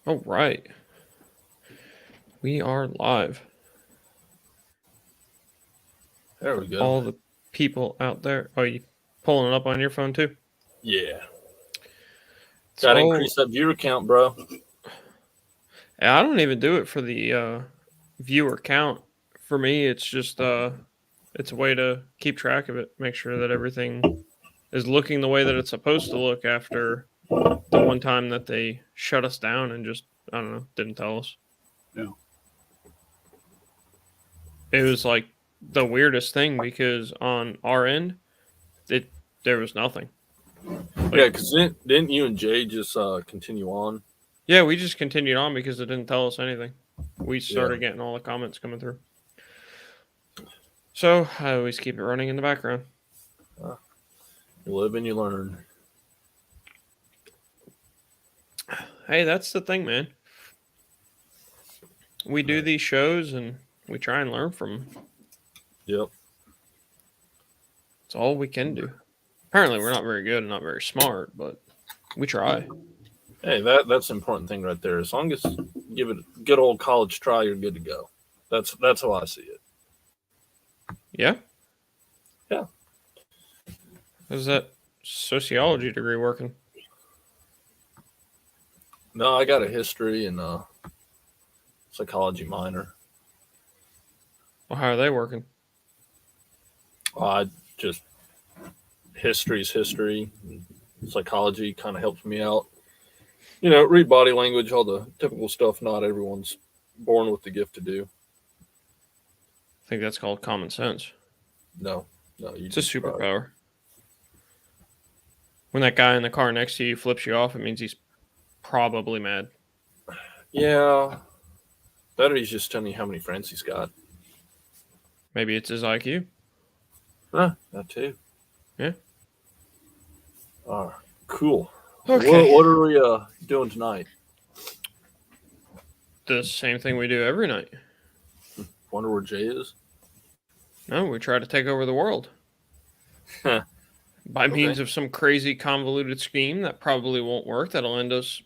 All right. We are live. There we go. All the people out there. Are you pulling it up on your phone too? Yeah. Got to So increase that viewer count, bro. I don't even do it for the viewer count. For me, it's just it's a way to keep track of it, make sure that everything is looking the way that it's supposed to look after the one time that they shut us down and just I don't know, didn't tell us. Yeah. It was like the weirdest thing because on our end, it there was nothing. Yeah, Like because didn't you and Jay just continue on? yeah, we just continued on because it didn't tell us anything. We Yeah. started getting all the comments coming through. So I always keep it running in the background. You live and you learn. Hey, that's the thing, man. We do these shows and we try and learn from them. Yep. It's all we can do. Apparently, we're not very good and not very smart, but we try. Hey, that's an important thing right there. As long as you give it a good old college try, you're good to go. That's how I see it. Yeah? Yeah. How's that sociology degree working? No, I got a history and psychology minor. Well, how are they working? I just history's history. Psychology kind of helps me out. You know, read body language, all the typical stuff. Not everyone's born with the gift to do. I think that's called common sense. No, no, you It's a just try. superpower. When that guy in the car next to you flips you off, it means he's probably mad. Yeah, better he's just telling you how many friends he's got. Maybe it's his IQ. That too. Yeah. All right, cool. Okay. What are we doing tonight? The same thing we do every night. Wonder where Jay is. No, we try to take over the world by means Okay. of some crazy convoluted scheme that probably won't work. That'll end us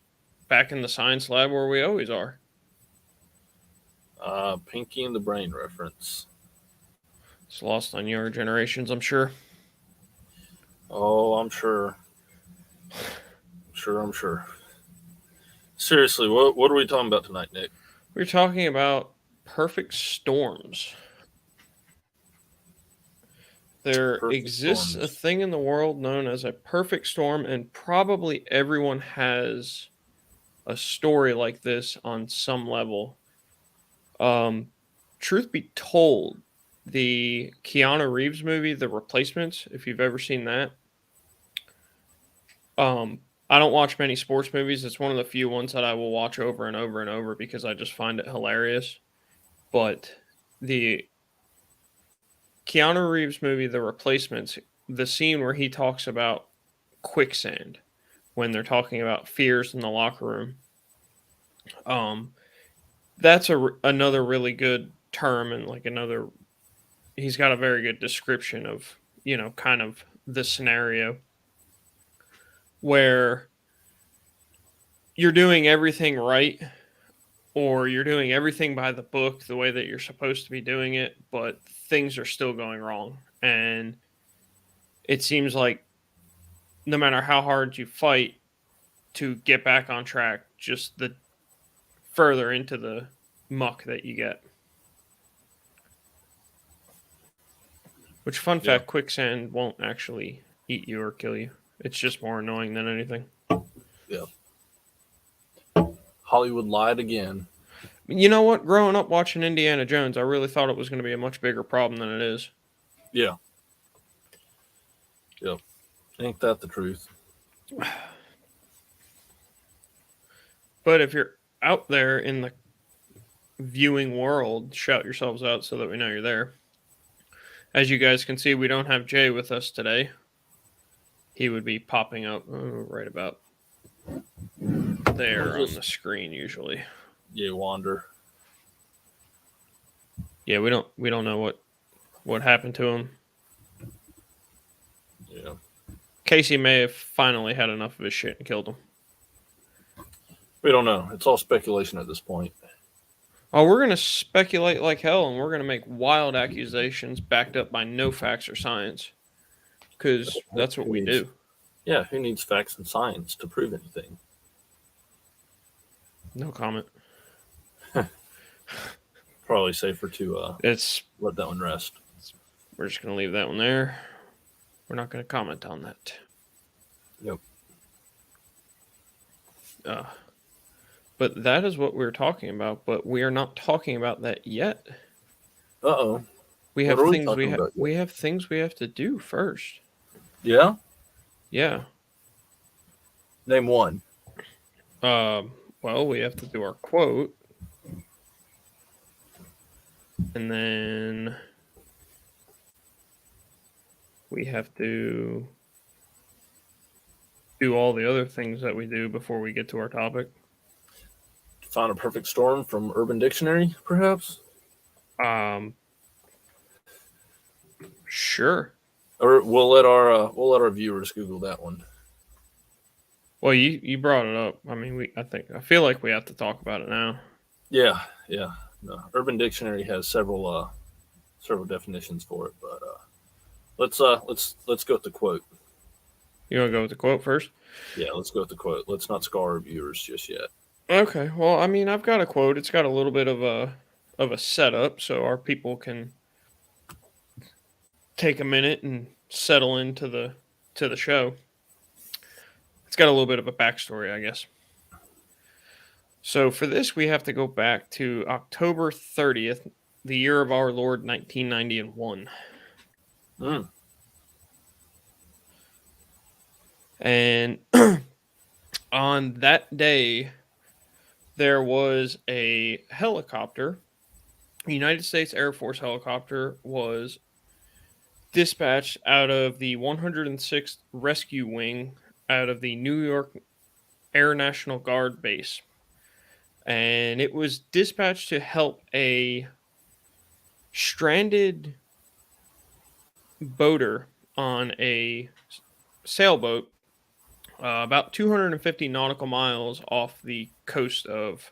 back in the science lab where we always are. Pinky and the Brain reference. It's lost on younger generations, I'm sure. Oh, I'm sure. I'm sure. Seriously, what are we talking about tonight, Nick? We're talking about perfect storms. There Perfect exists a storms. thing in the world known as a perfect storm, and probably everyone has a story like this on some level. Um, Truth be told, the Keanu Reeves movie, The Replacements, if you've ever seen that, I don't watch many sports movies. It's one of the few ones that I will watch over and over and over because I just find it hilarious. But the Keanu Reeves movie, The Replacements, the scene where he talks about quicksand when they're talking about fears in the locker room, um, that's another really good term and like another. He's got a very good description of kind of the scenario where you're doing everything right or you're doing everything by the book the way that you're supposed to be doing it, but things are still going wrong. And it seems like no matter how hard you fight to get back on track, just the further into the muck that you get. Which, fun Yeah, fact, quicksand won't actually eat you or kill you. It's just more annoying than anything. yeah. Hollywood lied again. You know what? Growing up watching Indiana Jones, I really thought it was going to be a much bigger problem than it is. Yeah, yeah. Ain't that the truth? But if you're out there in the viewing world, shout yourselves out so that we know you're there. As you guys can see, we don't have Jay with us today. He would be popping up right about there on the screen usually. Yeah, wander. Yeah, we don't know what happened to him. Yeah. Casey may have finally had enough of his shit and killed him. We don't know. It's all speculation at this point. Oh, we're going to speculate like hell, and we're going to make wild accusations backed up by no facts or science, because that's what Who we needs? do. Yeah, who needs facts and science to prove anything? No comment. Probably safer to It's let that one rest. We're just going to leave that one there. We're not going to comment on that. Yep. But that is what we're talking about. But we are not talking about that yet. Uh-oh. We What have are we things talking about yet? we have things we have to do first. Yeah? Yeah. Name one. Well, we have to do our quote, and then we have to do all the other things that we do before we get to our topic. Found a perfect storm from Urban Dictionary, perhaps? Sure. Or we'll let our viewers Google that one. Well, you brought it up. I mean, I feel like we have to talk about it now. Yeah. No, Urban Dictionary has several definitions for it, but let's go with the quote. You want to go with the quote first? Yeah, let's go with the quote. Let's not scar our viewers just yet. Okay. Well, I mean, I've got a quote. It's got a little bit of a setup, so our people can take a minute and settle into the show. It's got a little bit of a backstory, I guess. So for this, we have to go back to October 30th, the year of our Lord, 1991. And on that day, there was a helicopter. A United States Air Force helicopter was dispatched out of the 106th Rescue Wing out of the New York Air National Guard base. And it was dispatched to help a stranded boater on a sailboat about 250 nautical miles off the coast of,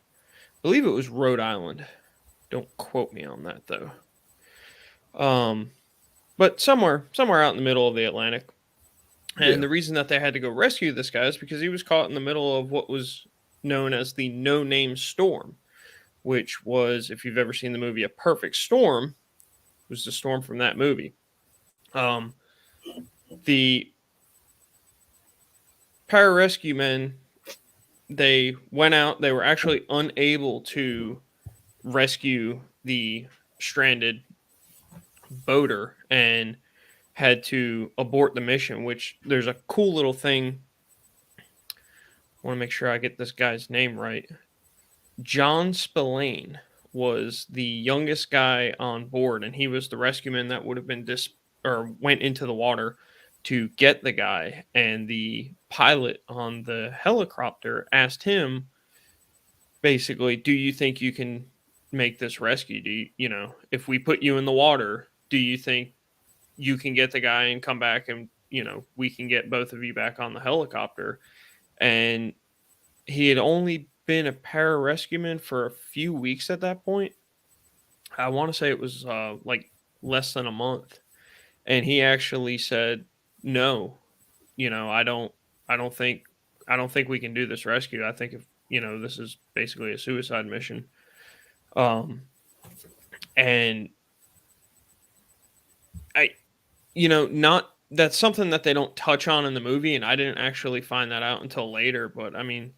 I believe it was Rhode Island. Don't quote me on that though. But somewhere out in the middle of the Atlantic. And Yeah. the reason that they had to go rescue this guy is because he was caught in the middle of what was known as the No Name Storm, which was, if you've ever seen the movie A Perfect Storm, was the storm from that movie. The pararescue men, they went out. They were actually unable to rescue the stranded boater and had to abort the mission, which there's a cool little thing. I want to make sure I get this guy's name right. John Spillane was the youngest guy on board, and he was the rescueman that would have been went into the water to get the guy. And the pilot on the helicopter asked him, basically, do you think you can make this rescue? Do you, if we put you in the water, do you think you can get the guy and come back and, we can get both of you back on the helicopter? And he had only been a pararescueman for a few weeks at that point. I want to say it was like less than a month. And he actually said, no, I don't think we can do this rescue. I think if, this is basically a suicide mission. And that's something that they don't touch on in the movie, and I didn't actually find that out until later. But I mean,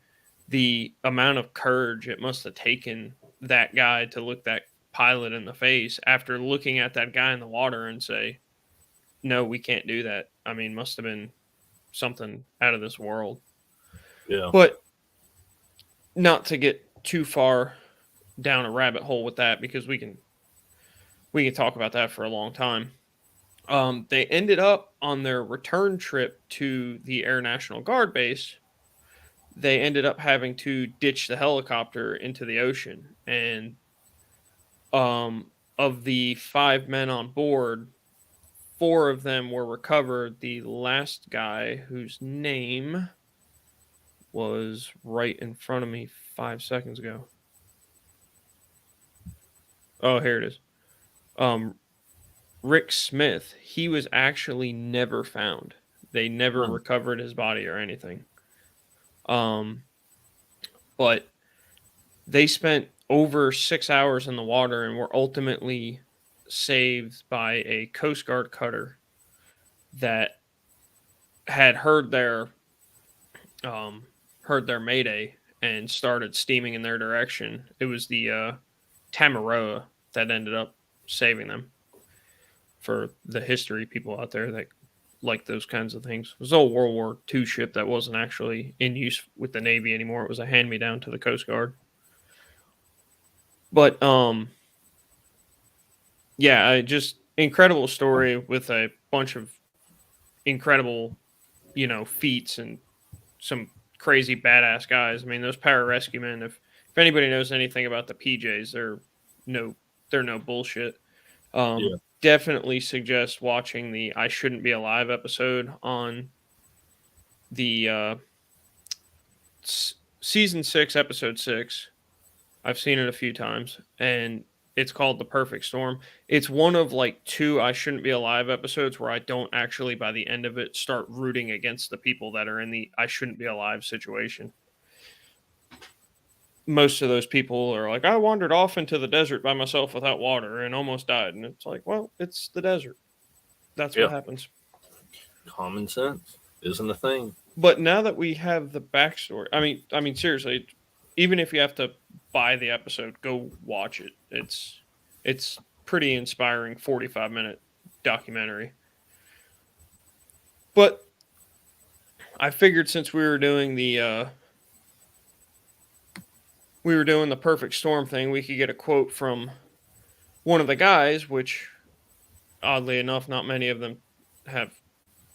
the amount of courage it must have taken that guy to look that pilot in the face after looking at that guy in the water and say, no, we can't do that. I mean, must have been something out of this world. Yeah. But not to get too far down a rabbit hole with that, because we can talk about that for a long time. They ended up on their return trip to the Air National Guard base. They ended up having to ditch the helicopter into the ocean. And of the 5 men on board, 4 of them were recovered. The last guy, whose name, was right in front of me 5 seconds ago. Oh, here it is. Rick Smith, he was actually never found. They never recovered his body or anything. But they spent over 6 hours in the water and were ultimately saved by a Coast Guard cutter that had heard their mayday and started steaming in their direction. It was the Tamaroa that ended up saving them. For the history people out there that like those kinds of things, it was an old World War II ship that wasn't actually in use with the Navy anymore. It was a hand-me-down to the Coast Guard. But yeah, just incredible story with a bunch of incredible, feats and some crazy badass guys. I mean, those pararescue men. If anybody knows anything about the PJs, they're no bullshit. Yeah. Definitely suggest watching the "I Shouldn't Be Alive" episode on the season 6, episode 6. I've seen it a few times, and it's called The Perfect Storm. It's one of like 2 "I Shouldn't Be Alive" episodes where I don't actually, by the end of it, start rooting against the people that are in the "I Shouldn't Be Alive" situation. Most of those people are like, I wandered off into the desert by myself without water and almost died. And it's like, well, it's the desert. That's what happens. Common sense isn't a thing. But now that we have the backstory, I mean, seriously, even if you have to buy the episode, go watch it. It's pretty inspiring 45-minute documentary. But I figured since we were doing the Perfect Storm thing, we could get a quote from one of the guys, which oddly enough, not many of them have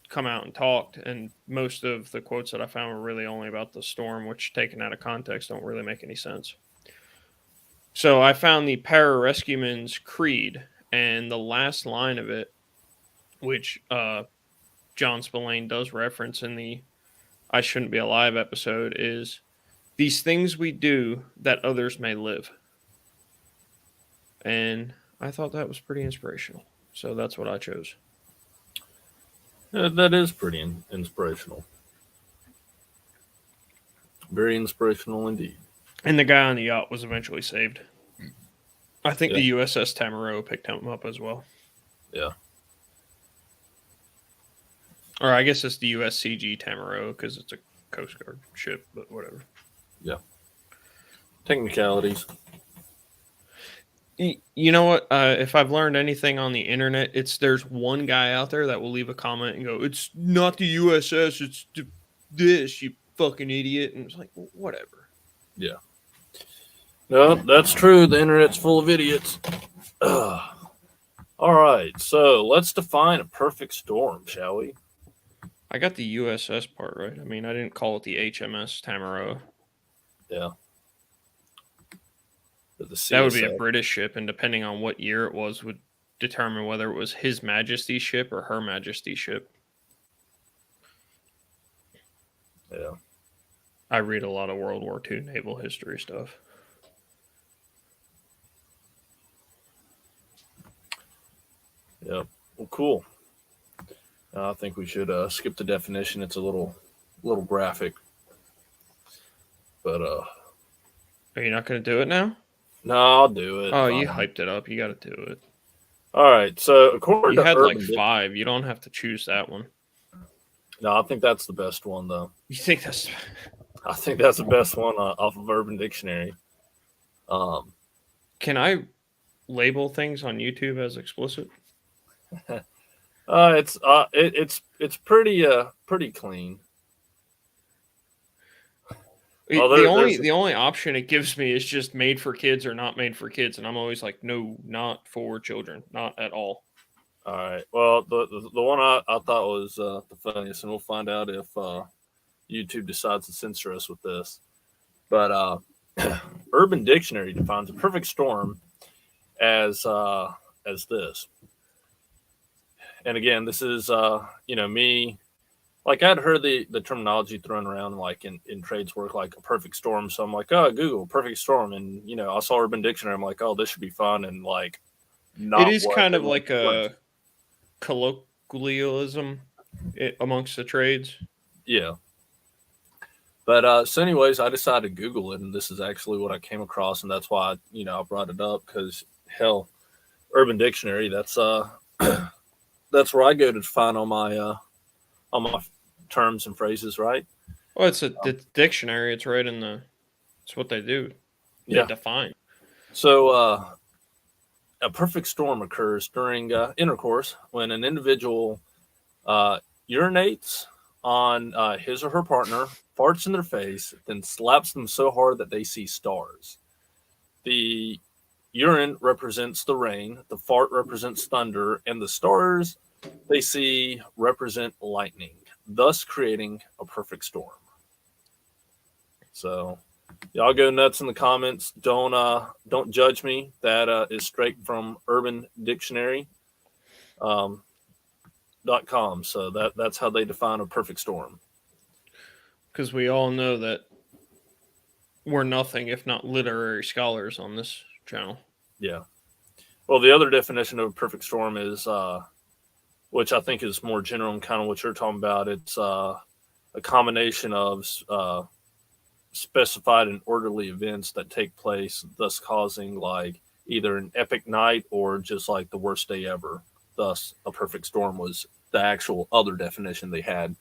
come out and talked. And most of the quotes that I found were really only about the storm, which taken out of context don't really make any sense. So I found the Pararescueman's Creed, and the last line of it, which John Spillane does reference in the "I Shouldn't Be Alive" episode, is "These things we do that others may live." And I thought that was pretty inspirational. So that's what I chose. That is pretty inspirational. Very inspirational indeed. And the guy on the yacht was eventually saved. I think the USS Tamaroa picked him up as well. Yeah. Or I guess it's the USCG Tamaroa because it's a Coast Guard ship, but whatever. Yeah. Technicalities. You know what? If I've learned anything on the internet, it's there's one guy out there that will leave a comment and go, "It's not the USS, it's this, you fucking idiot." And it's like, well, whatever. Yeah. No, that's true. The internet's full of idiots. All right. So let's define a perfect storm, shall we? I got the USS part right. I mean, I didn't call it the HMS Tamaroa. Yeah. That would be a British ship, and depending on what year it was, would determine whether it was His Majesty's ship or Her Majesty's ship. Yeah. I read a lot of World War II naval history stuff. Yeah. Well, cool. I think we should skip the definition. It's a little graphic. But are you not going to do it now? No, I'll do it. Oh, you hyped it up. You got to do it. All right. So according you to had like 5. You don't have to choose that one. No, I think that's the best one, though. You think that's? I think that's the best one off of Urban Dictionary. Can I label things on YouTube as explicit? It's pretty clean. The only option it gives me is just made for kids or not made for kids, and I'm always like, no, not for children, not at all. All right. Well, the one I thought was the funniest, and we'll find out if YouTube decides to censor us with this. But Urban Dictionary defines a perfect storm as this. And again, this is me like I'd heard the terminology thrown around like in trades work, like a perfect storm. So I'm like, oh, Google perfect storm, and I saw Urban Dictionary. I'm like, oh, this should be fun, and like It not is what kind of everyone like thinks. a colloquialism amongst the trades. Yeah. But so, anyways, I decided to Google it, and this is actually what I came across, and that's why I brought it up because hell, Urban Dictionary. That's where I go to find all my terms and phrases, right? Well, it's a dictionary. It's right in the. It's what they do. They Yeah. define. So a perfect storm occurs during intercourse when an individual urinates on his or her partner, farts in their face, then slaps them so hard that they see stars. The urine represents the rain, the fart represents thunder, and the stars they see represent lightning, thus creating a perfect storm. So y'all go nuts in the comments. Don't judge me. That is straight from Urban Dictionary. .com. So that's how they define a perfect storm. Because we all know that we're nothing if not literary scholars on this channel. Yeah. Well, the other definition of a perfect storm is, which I think is more general and kind of what you're talking about. It's a combination of specified and orderly events that take place, thus causing like either an epic night or just like the worst day ever. Thus, a perfect storm was the actual other definition they had.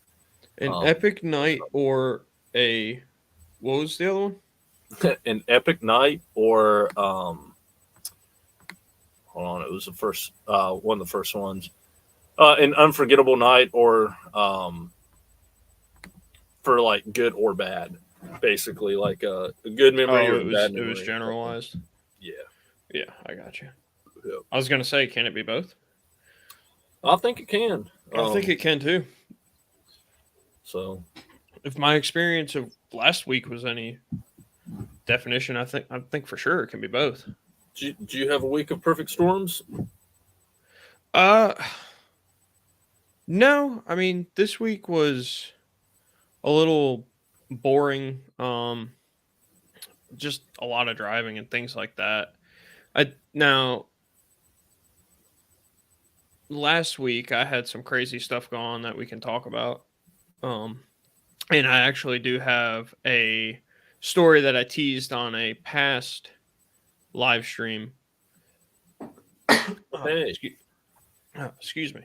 An epic night or a. What was the other one? An epic night or hold on, it was the first one of the first ones. An unforgettable night or for like good or bad, basically like a good memory or a bad memory. It was generalized. Yeah. Yeah, I got you. Yep. I was gonna say, can it be both? I think it can. I think it can too. So, if my experience of last week was any definition, I think for sure it can be both. Do you have a week of perfect storms? No. I mean, this week was a little boring. Just a lot of driving and things like that. Now last week I had some crazy stuff going on that we can talk about. And I actually do have a story that I teased on a past live stream. Hey. Excuse me.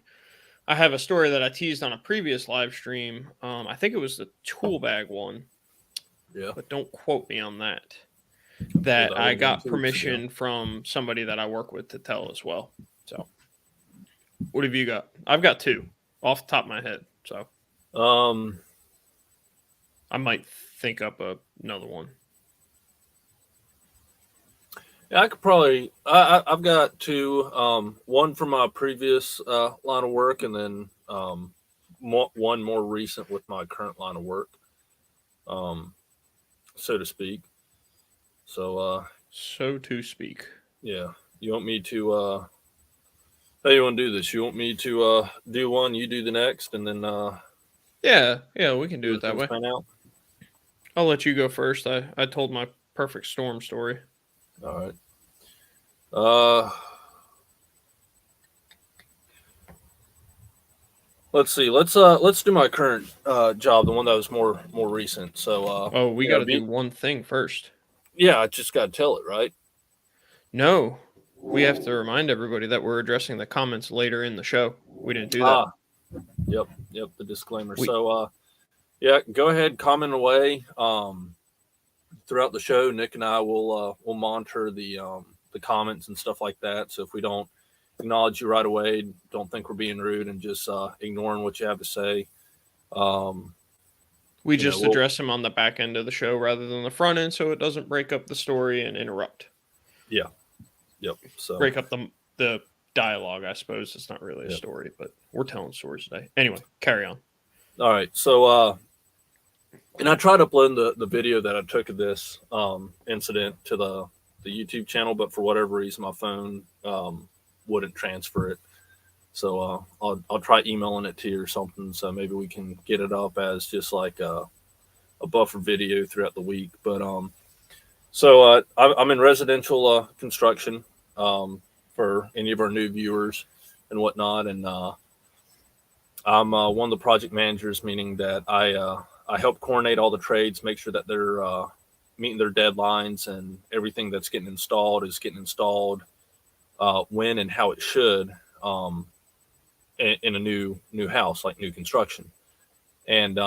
I have a story that I teased on a previous live stream. I think it was the tool bag one. Yeah. But don't quote me on that. That I got permission from somebody that I work with to tell as well. So, what have you got? I've got two off the top of my head. So, I might think up another one. Yeah, I could probably. I've got two. One from my previous line of work, and then one more recent with my current line of work, so to speak. So to speak. Yeah. You want me to? How you want to do this? You want me to do one? You do the next, and then. Yeah, we can do it that way. Out? I'll let you go first. I told my perfect storm story. All right. Let's see. Let's do my current job, the one that was more recent. So we got to do one thing first. Yeah, I just got to tell it, right? No, we have to remind everybody that we're addressing the comments later in the show. We didn't do that. Yep, the disclaimer. So yeah, go ahead, comment away. Throughout the show, Nick and I will monitor the comments and stuff like that. So if we don't acknowledge you right away, don't think we're being rude and just ignoring what you have to say. We just address them on the back end of the show rather than the front end, so it doesn't break up the story and interrupt. Yeah. Yep. So break up the dialogue, I suppose. It's not really a story, but we're telling stories today. Anyway, carry on. All right. So and I tried uploading the video that I took of this incident to the YouTube channel, but for whatever reason my phone wouldn't transfer it. So I'll try emailing it to you or something. So maybe we can get it up as just like a buffer video throughout the week. But I'm in residential construction for any of our new viewers and whatnot, and I'm one of the project managers, meaning that I help coordinate all the trades, make sure that they're meeting their deadlines, and everything that's getting installed is getting installed when and how it should in a new house, like new construction. And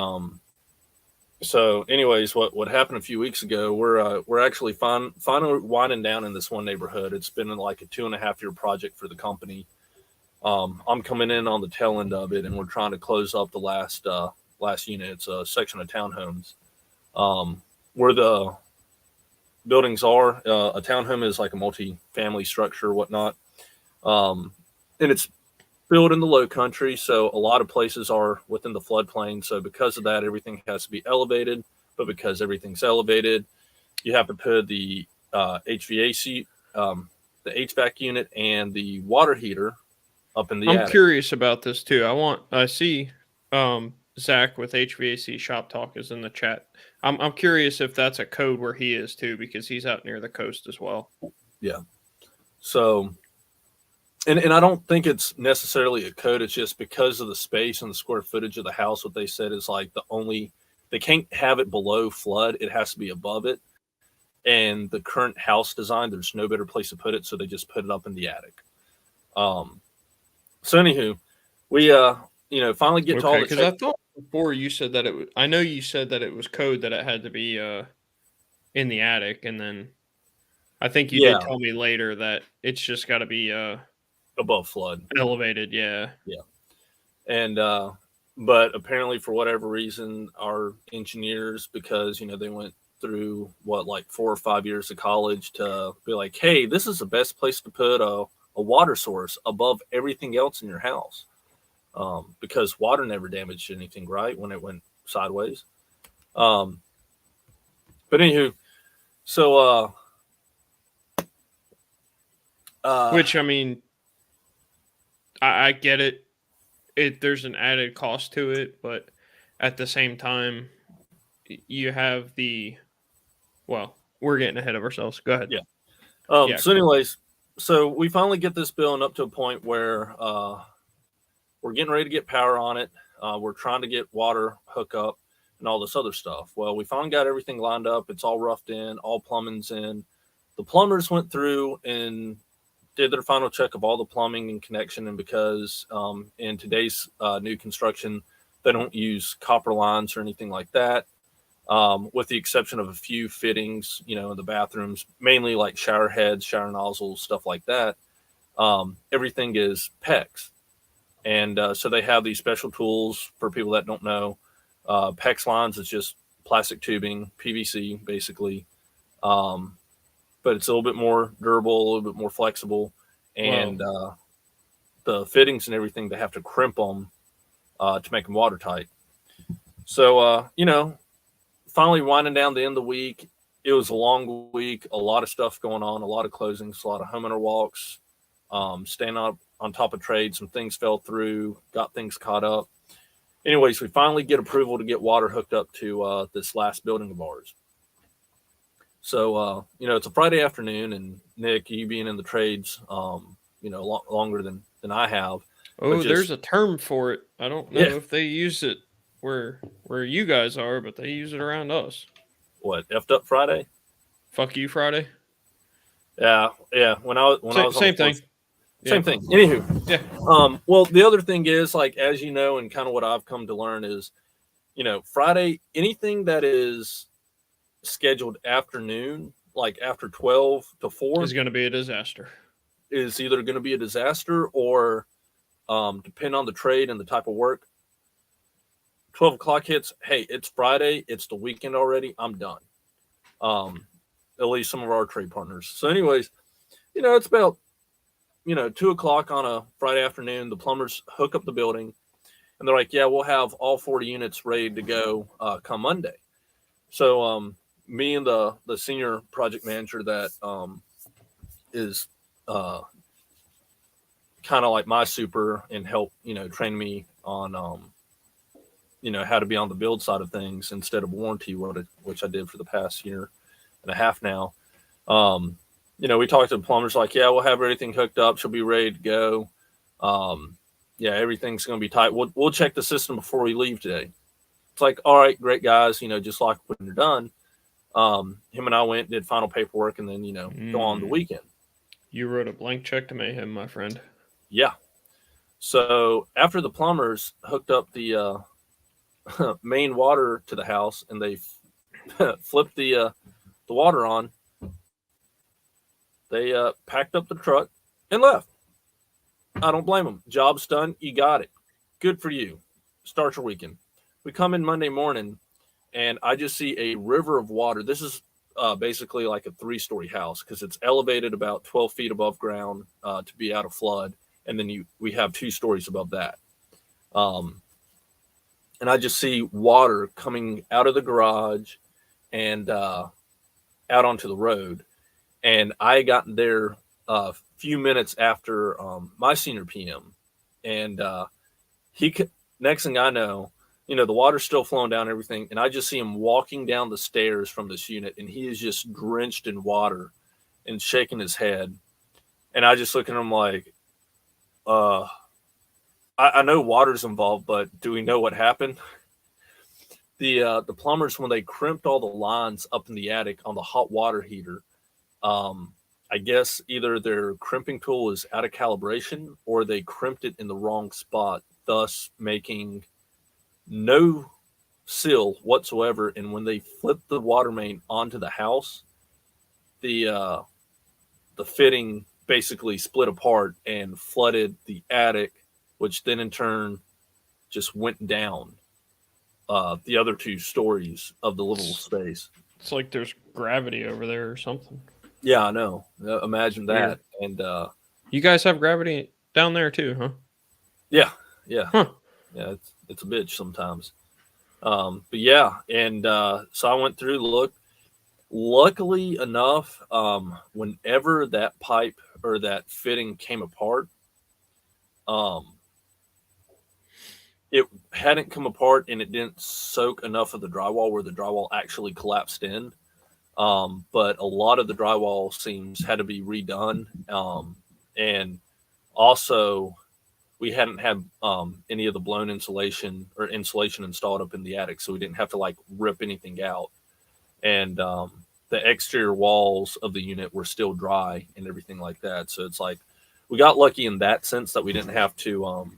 so, anyways, what happened a few weeks ago? We're actually finally winding down in this one neighborhood. It's been like a 2.5 year project for the company. I'm coming in on the tail end of it, and we're trying to close up the last unit. It's a section of townhomes. Where the buildings are, a townhome is like a multi-family structure, or whatnot, and it's built in the low country, so a lot of places are within the floodplain. So because of that, everything has to be elevated. But because everything's elevated, you have to put the HVAC, the HVAC unit, and the water heater up in the I'm attic. curious about this too. I see Zach with HVAC Shop Talk is in the chat. I'm curious if that's a code where he is too, because he's out near the coast as well. Yeah. So, and I don't think it's necessarily a code. It's just because of the space and the square footage of the house. What they said is like they can't have it below flood. It has to be above it. And the current house design, there's no better place to put it, so they just put it up in the attic. So anywho, we finally get to all Okay, the because I thought before you said that it was. I know you said that it was code that it had to be in the attic, and then I think you did Yeah, tell me later that it's just got to be above flood. elevated. Yeah. Yeah. And but apparently for whatever reason, our engineers, because they went through like 4 or 5 years of college to be like, hey, this is the best place to put a water source above everything else in your house, because water never damaged anything, right, when it went sideways. But anywho, so Which, I mean, I get it. There's an added cost to it, but at the same time, you have the. Well, we're getting ahead of ourselves. Go ahead. yeah. Yeah. So anyways, so we finally get this building up to a point where we're getting ready to get power on it. We're trying to get water hookup and all this other stuff. Well, we finally got everything lined up. It's all roughed in, all plumbing's in. The plumbers went through and did their final check of all the plumbing and connection. And because in today's new construction, they don't use copper lines or anything like that, with the exception of a few fittings, in the bathrooms, mainly like shower heads, shower nozzles, stuff like that. Everything is PEX. And so they have these special tools for people that don't know. PEX lines is just plastic tubing, PVC, basically. But it's a little bit more durable, a little bit more flexible. And the fittings and everything, they have to crimp them to make them watertight. So, finally winding down the end of the week. It was a long week, a lot of stuff going on, a lot of closings, a lot of homeowner walks, staying up on top of trades. Some things fell through, got things caught up. Anyways, we finally get approval to get water hooked up to this last building of ours. So, it's a Friday afternoon, and Nick, you being in the trades, longer than I have. Oh, there's a term for it. I don't know if they use it where you guys are, but they use it around us. What, effed up Friday? Fuck you, Friday. Yeah. When I was same thing. Same thing. Anywho, yeah. Well, the other thing is, like, as you know, and kind of what I've come to learn is, Friday, anything that is scheduled afternoon, like after 12 to 4, is going to be a disaster. Is either going to be a disaster or, depend on the trade and the type of work. 12 o'clock hits. Hey, it's Friday. It's the weekend already. I'm done. At least some of our trade partners. So, anyways, it's about 2 o'clock on a Friday afternoon. The plumbers hook up the building, and they're like, "Yeah, we'll have all 40 units ready to go come Monday." So, me and the senior project manager that is kind of like my super and help, train me on, how to be on the build side of things instead of warranty, which I did for the past year and a half now. We talked to the plumbers like, yeah, we'll have everything hooked up. She'll be ready to go. Yeah, everything's going to be tight. We'll check the system before we leave today. It's like, all right, great guys, just like when you're done. Him and I went, did final paperwork, and then, go on the weekend. You wrote a blank check to Mayhem, my friend. Yeah. So after the plumbers hooked up the main water to the house and they flipped the water on, they packed up the truck and left. I don't blame them. Job's done. You got it. Good for you. Start your weekend. We come in Monday morning, and I just see a river of water. This is basically like a 3-story house because it's elevated about 12 feet above ground to be out of flood. And then we have 2 stories above that. And I just see water coming out of the garage and out onto the road. And I got there a few minutes after my senior PM. And next thing I know, the water's still flowing down everything. And I just see him walking down the stairs from this unit. And he is just drenched in water and shaking his head. And I just look at him like, I know water's involved, but do we know what happened? The plumbers, when they crimped all the lines up in the attic on the hot water heater, I guess either their crimping tool is out of calibration or they crimped it in the wrong spot, thus making no seal whatsoever. And when they flipped the water main onto the house, the fitting basically split apart and flooded the attic, which then in turn just went down the other 2 stories of the livable space. It's like there's gravity over there or something. Yeah, I know. Imagine that. Weird. And you guys have gravity down there too, huh? Yeah. Huh. Yeah, it's a bitch sometimes. But yeah, and so I went through, looked. Luckily enough, whenever that pipe or that fitting came apart, it hadn't come apart and it didn't soak enough of the drywall where the drywall actually collapsed in. But a lot of the drywall seams had to be redone. And also we hadn't had any of the blown insulation or insulation installed up in the attic. So we didn't have to like rip anything out. And the exterior walls of the unit were still dry and everything like that. So it's like we got lucky in that sense that we didn't have to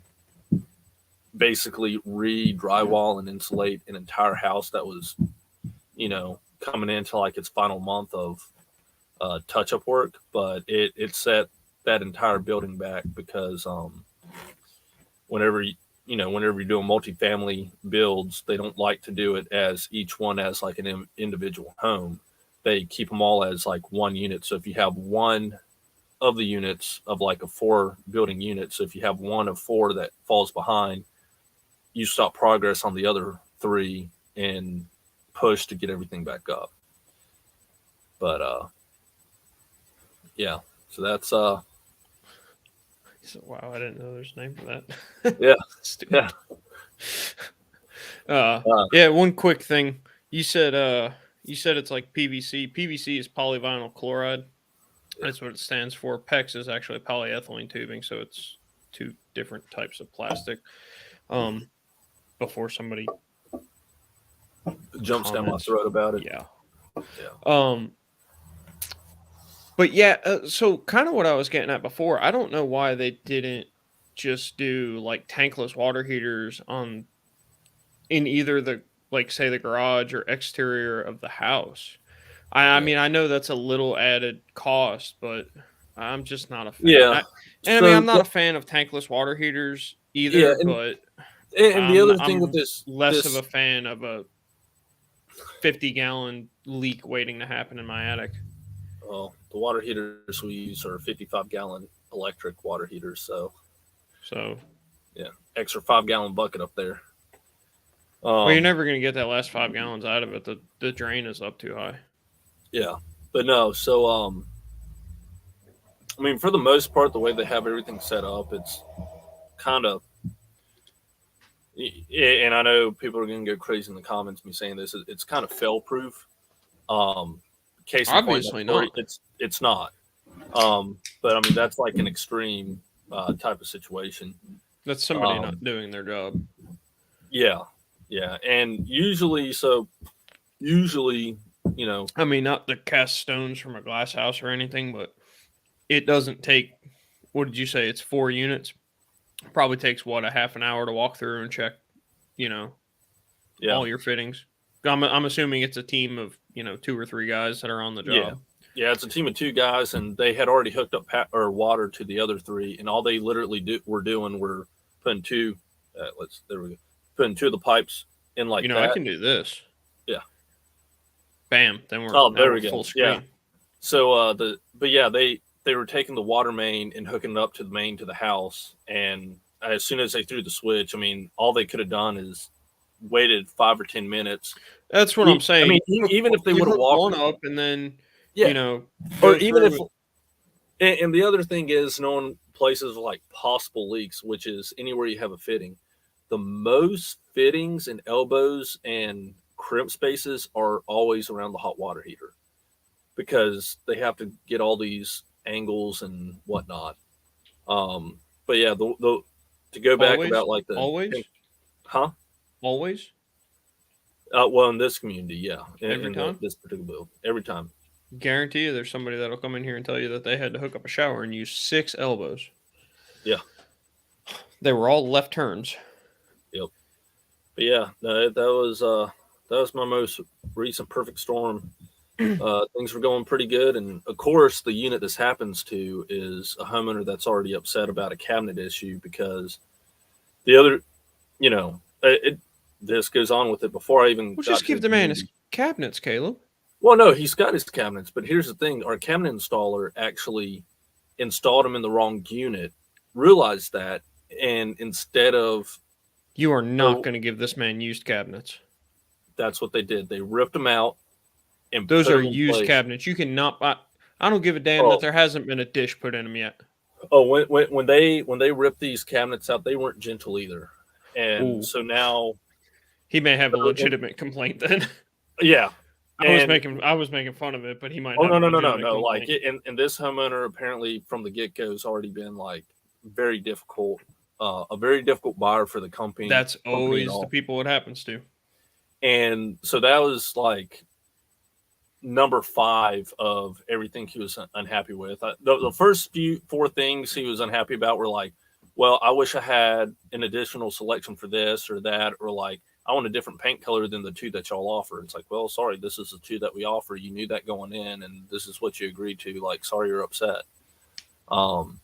basically re-drywall and insulate an entire house that was, coming into like its final month of touch-up work. But it set that entire building back because whenever you're doing multifamily builds, they don't like to do it as each one as like an individual home. They keep them all as like one unit. So if you have one of the units of like a 4 building unit, so if you have one of 4 that falls behind, you stop progress on the other 3 and push to get everything back up. But yeah, so that's wow, I didn't know there's a name for that. Yeah. Stupid. Yeah, one quick thing. You said it's like PVC. PVC is polyvinyl chloride. That's what it stands for. PEX is actually polyethylene tubing, so it's 2 different types of plastic. Before somebody jumps down my throat about it. Yeah. But yeah, so kind of what I was getting at before, I don't know why they didn't just do like tankless water heaters in either the, like, say the garage or exterior of the house. I mean, I know that's a little added cost, but I'm just not a fan. Yeah. I'm not a fan of tankless water heaters either, Yeah, but and the other thing with this, less of a fan of a 50-gallon leak waiting to happen in my attic. Well, the water heaters we use are 55-gallon electric water heaters. So yeah, extra 5-gallon bucket up there. Well, you're never going to get that last 5 gallons out of it. The drain is up too high. Yeah, but no. So I mean, for the most part, the way they have everything set up, it's kind of. And I know people are going to go crazy in the comments me saying this. It's kind of fail proof. Case in point, Obviously not. it's not. But I mean, that's like an extreme type of situation. That's somebody not doing their job. Yeah, yeah, and usually, you know, I mean, not to cast stones from a glass house or anything, but it doesn't take. What did you say? It's 4 units. Probably takes what, a half an hour to walk through and check, yeah, all your fittings. I'm assuming it's a team of 2 or 3 guys that are on the job. Yeah. It's a team of 2 guys, and they had already hooked up or water to the other 3, and all they literally were doing were putting 2. There we go. Putting 2 of the pipes in like that. I can do this. Yeah. Bam. Then we're there we go. Full screen. Yeah. So they were taking the water main and hooking it up to the main to the house, and as soon as they threw the switch, I mean, all they could have done is waited 5 or 10 minutes. That's what I'm saying. I mean, even if they would have walked one up and then, or even if, and the other thing is knowing places like possible leaks, which is anywhere you have a fitting, the most fittings and elbows and crimp spaces are always around the hot water heater because they have to get all these angles and whatnot. But yeah, the to go back about like the always. Well, in this community, yeah, every time this particular build, every time. Guarantee you, there's somebody that'll come in here and tell you that they had to hook up a shower and use 6 elbows. Yeah, they were all left turns. Yep. But yeah, that was my most recent perfect storm. Things were going pretty good, and of course, the unit this happens to is a homeowner that's already upset about a cabinet issue because the other, this goes on with it before I even. Well, just give the man his cabinets, Caleb. Well, no, he's got his cabinets, but here's the thing: our cabinet installer actually installed them in the wrong unit, realized that, and instead of, you are not going to give this man used cabinets. That's what they did. They ripped them out. And those are used cabinets. You cannot buy. I don't give a damn that there hasn't been a dish put in them yet. Oh, when they ripped these cabinets out, they weren't gentle either, and so now he may have a legitimate complaint then. Yeah, I was making fun of it, but he might. Oh, no. Like, and this homeowner apparently from the get go has already been like very difficult, a very difficult buyer for the company. That's always the people it happens to. And so that was like number 5 of everything he was unhappy with. The first 4 things he was unhappy about were like, well, I wish I had an additional selection for this or that, or like, I want a different paint color than the 2 that y'all offer. It's like, well, sorry, this is the 2 that we offer. You knew that going in, and this is what you agreed to. Like, sorry, you're upset. Some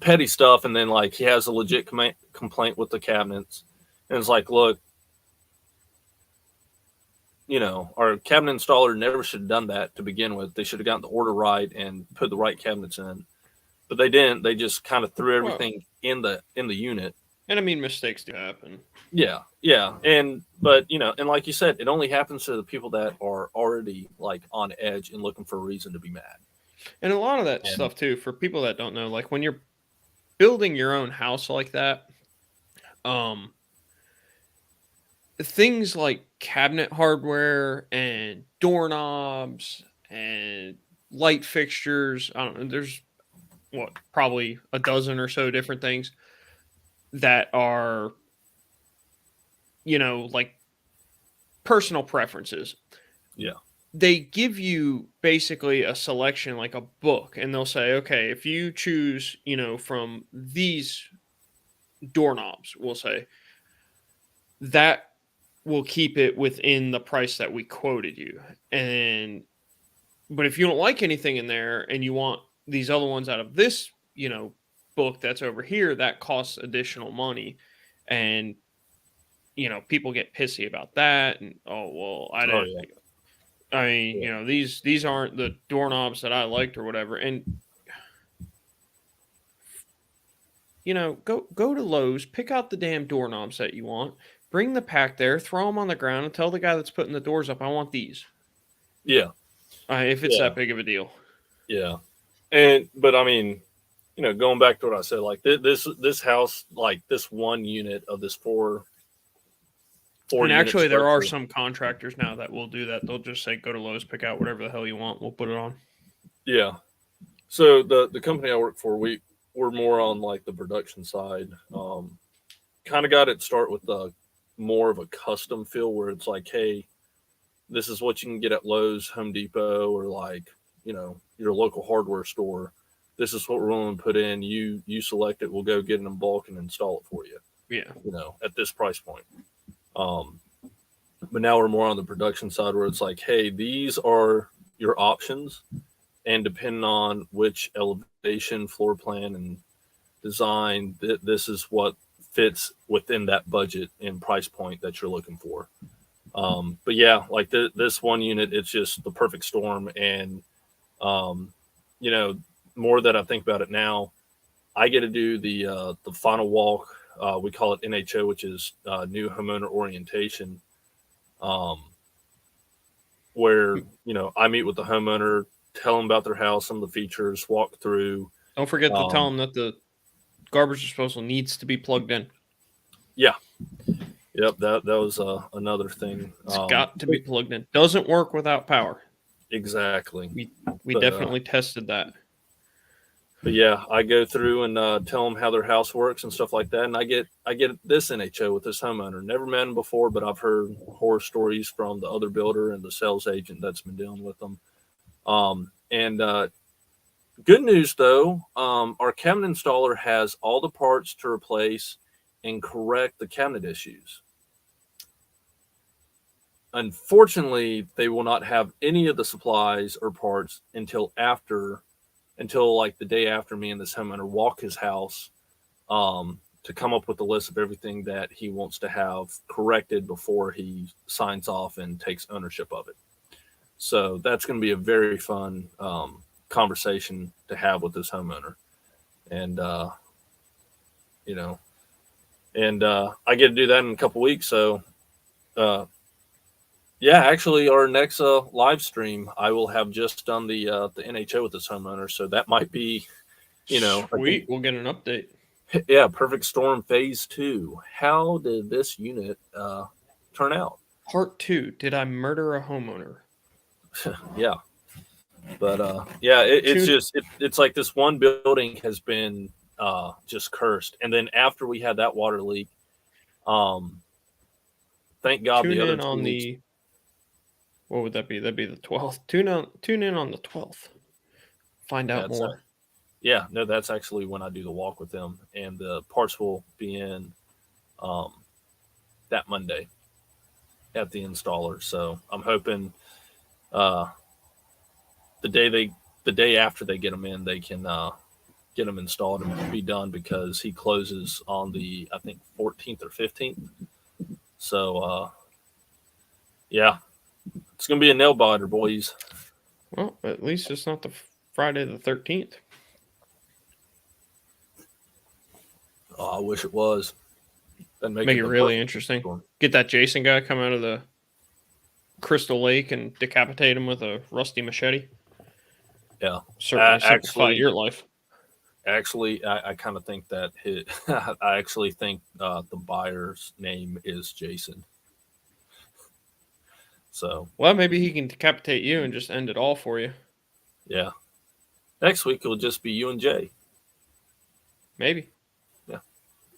petty stuff. And then like, he has a legit complaint with the cabinets. And it's like, look, our cabinet installer never should have done that to begin with. They should have gotten the order right and put the right cabinets in, but they didn't. They just kind of threw everything in the unit. And I mean, mistakes do happen. Yeah. But and like you said, it only happens to the people that are already like on edge and looking for a reason to be mad. And a lot of that stuff too, for people that don't know, like when you're building your own house like that, things like cabinet hardware and doorknobs and light fixtures, I don't know, there's probably a dozen or so different things that are, like personal preferences. Yeah. They give you basically a selection, like a book, and they'll say, okay, if you choose, from these doorknobs, we'll say, that will keep it within the price that we quoted you. But if you don't like anything in there and you want these other ones out of this, book that's over here, that costs additional money. And, people get pissy about that. And, I didn't. I mean, these aren't the doorknobs that I liked or whatever. And, go to Lowe's, pick out the damn doorknobs that you want. Bring the pack there, throw them on the ground, and tell the guy that's putting the doors up, I want these. Yeah. If it's that big of a deal. Yeah. But I mean, going back to what I said, like this house, like this one unit of this four And unit actually, there are structure. some contractors now that will do that. They'll just say, go to Lowe's, pick out whatever the hell you want. We'll put it on. Yeah. So the company I work for, we're more on like the production side. Kind of got it start with more of a custom feel where it's like, hey, this is what you can get at Lowe's, Home Depot, or like your local hardware store. This is what we're willing to put in. You select it. We'll go get it in bulk and install it for you. Yeah. At this price point. But now we're more on the production side where it's like, hey, these are your options, and depending on which elevation, floor plan, and design, this is what fits within that budget and price point that you're looking for. But yeah, like this one unit, it's just the perfect storm. And, you know, more that I think about it now, I get to do the final walk. We call it NHO, which is new homeowner orientation, where, I meet with the homeowner, tell them about their house, some of the features, walk through. Don't forget to tell them that the garbage disposal needs to be plugged in. Yeah. Yep. That was another thing. It's got to be plugged in. Doesn't work without power. Exactly. We definitely tested that. But yeah, I go through and tell them how their house works and stuff like that. And I get this NHO with this homeowner. Never met him before, but I've heard horror stories from the other builder and the sales agent that's been dealing with them. Good news though, our cabinet installer has all the parts to replace and correct the cabinet issues. Unfortunately, they will not have any of the supplies or parts until like the day after me and this homeowner walk his house, to come up with a list of everything that he wants to have corrected before he signs off and takes ownership of it. So that's going to be a very fun conversation to have with this homeowner. And, I get to do that in a couple weeks. So, yeah, actually, our next live stream, I will have just done the NHO with this homeowner. So that might be, Sweet. We'll get an update. Yeah, Perfect Storm Phase 2. How did this unit turn out? Part 2. Did I murder a homeowner? Yeah. But yeah, it's like this one building has been just cursed. And then after we had that water leak, thank God Tune the other in on the, what would that be? That'd be the 12th. Tune in on the 12th. Find out more. Yeah, no, that's actually when I do the walk with them, and the parts will be in that Monday at the installer. So I'm hoping the day after they get them in, they can get them installed and be done, because he closes on the, I think, 14th or 15th. So yeah, it's gonna be a nail biter, boys. Well, at least it's not the Friday the 13th. Oh, I wish it was. That'd make it really interesting. Get that Jason guy come out of the Crystal Lake and decapitate him with a rusty machete. Yeah, certainly simplify your life. Actually, I kind of think that I actually think the buyer's name is Jason. So, well, maybe he can decapitate you and just end it all for you. Yeah. Next week it'll just be you and Jay. Maybe. Yeah.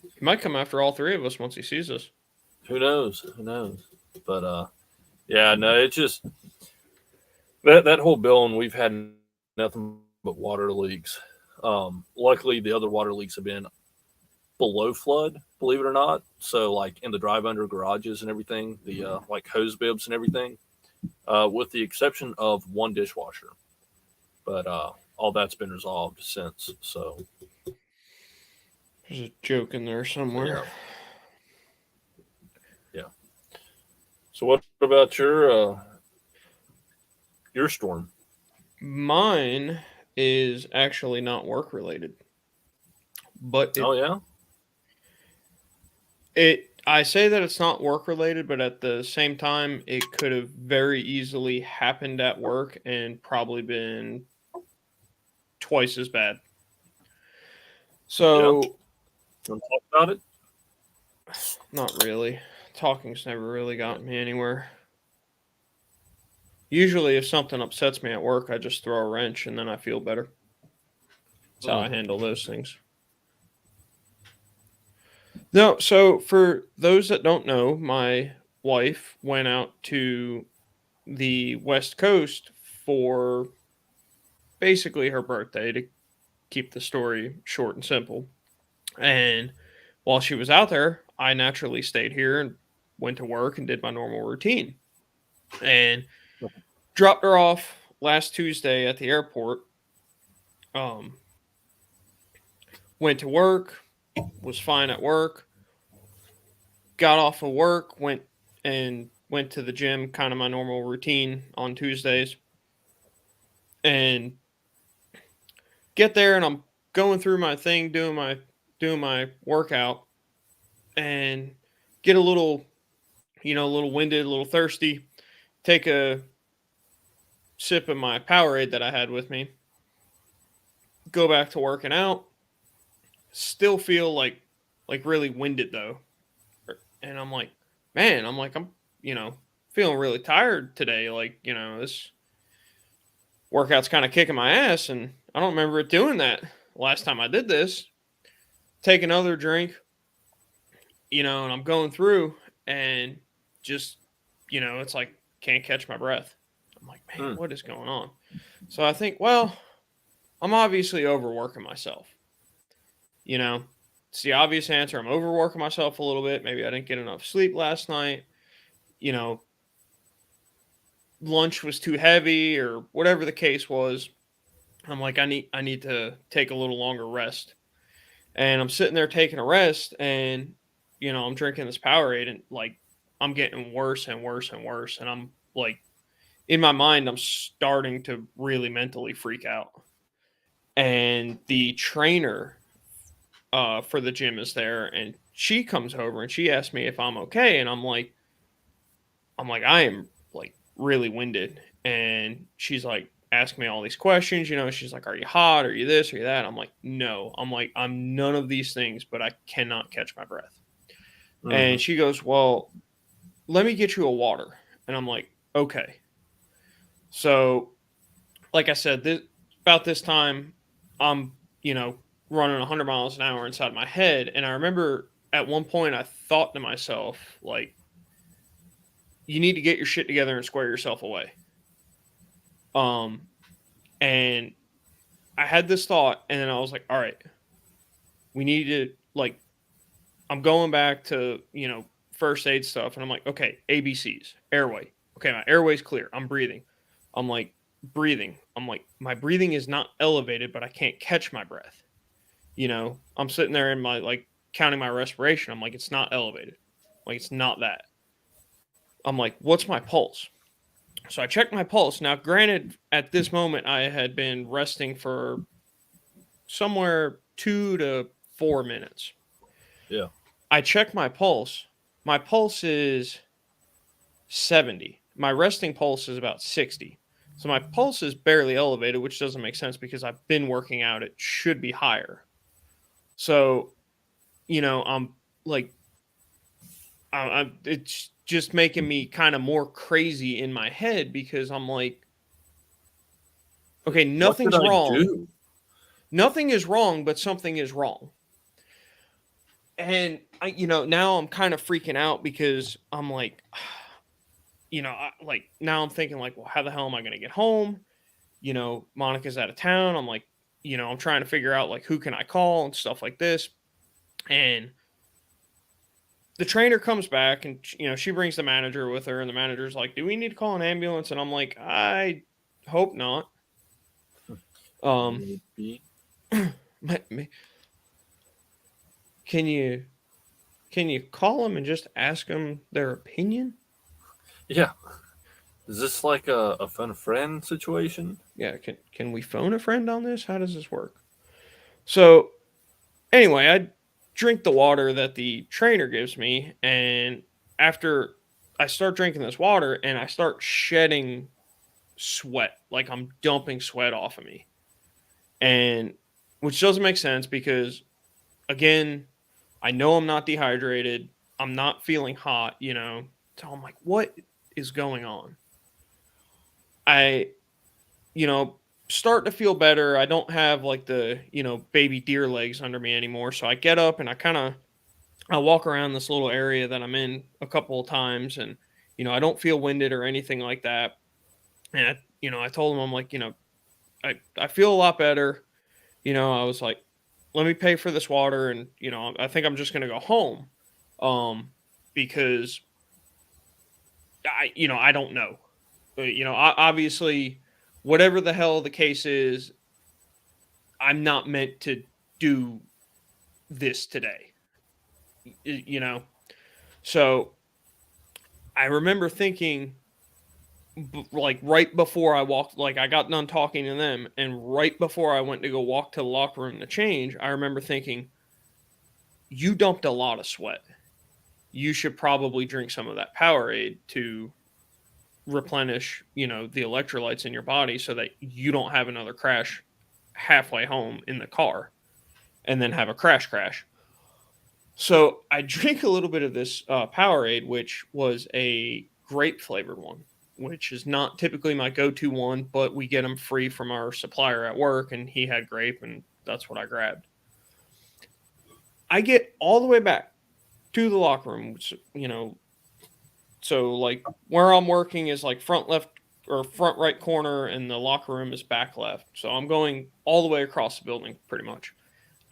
He might come after all three of us once he sees us. Who knows? But yeah, no, it's just that whole building, we've had nothing but water leaks. Luckily the other water leaks have been below flood, believe it or not. So like in the drive under garages and everything, the like hose bibs and everything, with the exception of one dishwasher. But all that's been resolved since. So there's a joke in there somewhere. Yeah. So what about your storm? Mine is actually not work related. But I say that it's not work related, but at the same time, it could have very easily happened at work and probably been twice as bad. Yeah. So, Want to talk about it? not really. Talking's never really gotten me anywhere. Usually, if something upsets me at work, I just throw a wrench and then I feel better. That's how I handle those things. No, so for those that don't know, my wife went out to the West Coast for basically her birthday, to keep the story short and simple. And while she was out there, I naturally stayed here and went to work and did my normal routine. And dropped her off last Tuesday at the airport. Um, Went to work, was fine at work. Got off of work, went to the gym, kind of my normal routine on Tuesdays, and get there, and I'm going through my thing, doing my workout, and get a little, a little winded, a little thirsty. Take a sip of my Powerade that I had with me. Go back to working out. Still feel like really winded though, and I'm like, man, I'm feeling really tired today. Like, this workout's kind of kicking my ass, and I don't remember it doing that last time I did this. Take another drink, and I'm going through, and just, it's like can't catch my breath. I'm like, man, what is going on? So I think, well, I'm obviously overworking myself. It's the obvious answer. I'm overworking myself a little bit. Maybe I didn't get enough sleep last night. You know, Lunch was too heavy or whatever the case was. I'm like, I need to take a little longer rest. And I'm sitting there taking a rest, and I'm drinking this Powerade, and like I'm getting worse and worse and worse. And I'm like, in my mind, I'm starting to really mentally freak out. And the trainer for the gym is there, and she comes over and she asks me if I'm okay, and I'm like I am like really winded, and she's like asking me all these questions. She's like, "Are you hot? Are you this? Are you that?" I'm like, "No." I'm like, "I'm none of these things, but I cannot catch my breath." And she goes, "Well, let me get you a water," and I'm like, "Okay." So, like I said, about this time, I'm running 100 miles an hour inside my head, and I remember at one point I thought to myself, like, you need to get your shit together and square yourself away. And I had this thought, and then I was like, all right, we need to, like, I'm going back to, first aid stuff. And I'm like, okay, ABCs, airway. Okay, my airway's clear. I'm breathing. I'm like, breathing. I'm like, my breathing is not elevated, but I can't catch my breath. I'm sitting there in my, like, counting my respiration. I'm like, it's not elevated. Like, it's not that. I'm like, what's my pulse? So I checked my pulse. Now, granted, at this moment, I had been resting for somewhere 2 to 4 minutes. Yeah. I checked my pulse. My pulse is 70. My resting pulse is about 60. So my pulse is barely elevated, which doesn't make sense because I've been working out. It should be higher. So, I'm like, it's just making me kind of more crazy in my head because I'm like, okay, nothing's wrong. Do? Nothing is wrong, but something is wrong. And now I'm kind of freaking out because I'm like, now I'm thinking like, well, how the hell am I going to get home? Monica's out of town. I'm like, I'm trying to figure out like who can I call and stuff like this. And the trainer comes back, and she brings the manager with her, and the manager's like, do we need to call an ambulance? And I'm like, I hope not. Maybe. Can you call them and just ask them their opinion? Yeah. Is this like a phone friend situation? Yeah, can we phone a friend on this? How does this work? So anyway, I drink the water that the trainer gives me, and after I start drinking this water and I start shedding sweat, like I'm dumping sweat off of me. and which doesn't make sense because, again, I know I'm not dehydrated. I'm not feeling hot, So I'm like, what is going on? I, you know, start to feel better. I don't have like the, baby deer legs under me anymore. So I get up and I walk around this little area that I'm in a couple of times, and I don't feel winded or anything like that. And I told him, I'm like, I feel a lot better. I was like, let me pay for this water, and I think I'm just gonna go home, because I don't know. But, obviously, whatever the hell the case is, I'm not meant to do this today. You know, so I remember thinking, like right before I walked, like I got done talking to them, and right before I went to go walk to the locker room to change, I remember thinking, you dumped a lot of sweat. You should probably drink some of that Powerade to replenish, the electrolytes in your body so that you don't have another crash halfway home in the car and then have a crash. So I drink a little bit of this Powerade, which was a grape flavored one, which is not typically my go-to one, but we get them free from our supplier at work, and he had grape, and that's what I grabbed. I get all the way back to the locker room, which, so like where I'm working is like front left or front right corner, and the locker room is back left. So I'm going all the way across the building pretty much.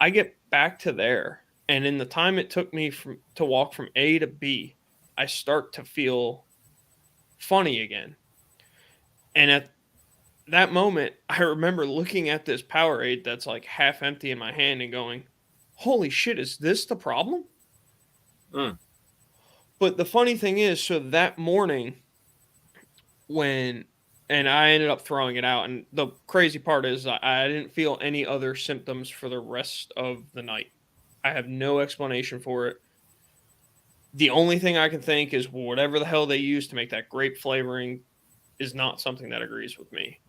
I get back to there, and in the time it took me to walk from A to B, I start to feel funny again. And at that moment, I remember looking at this Powerade that's like half empty in my hand and going, holy shit, is this the problem? Mm. But the funny thing is, so that morning, and I ended up throwing it out. And the crazy part is I didn't feel any other symptoms for the rest of the night. I have no explanation for it. The only thing I can think is whatever the hell they use to make that grape flavoring is not something that agrees with me.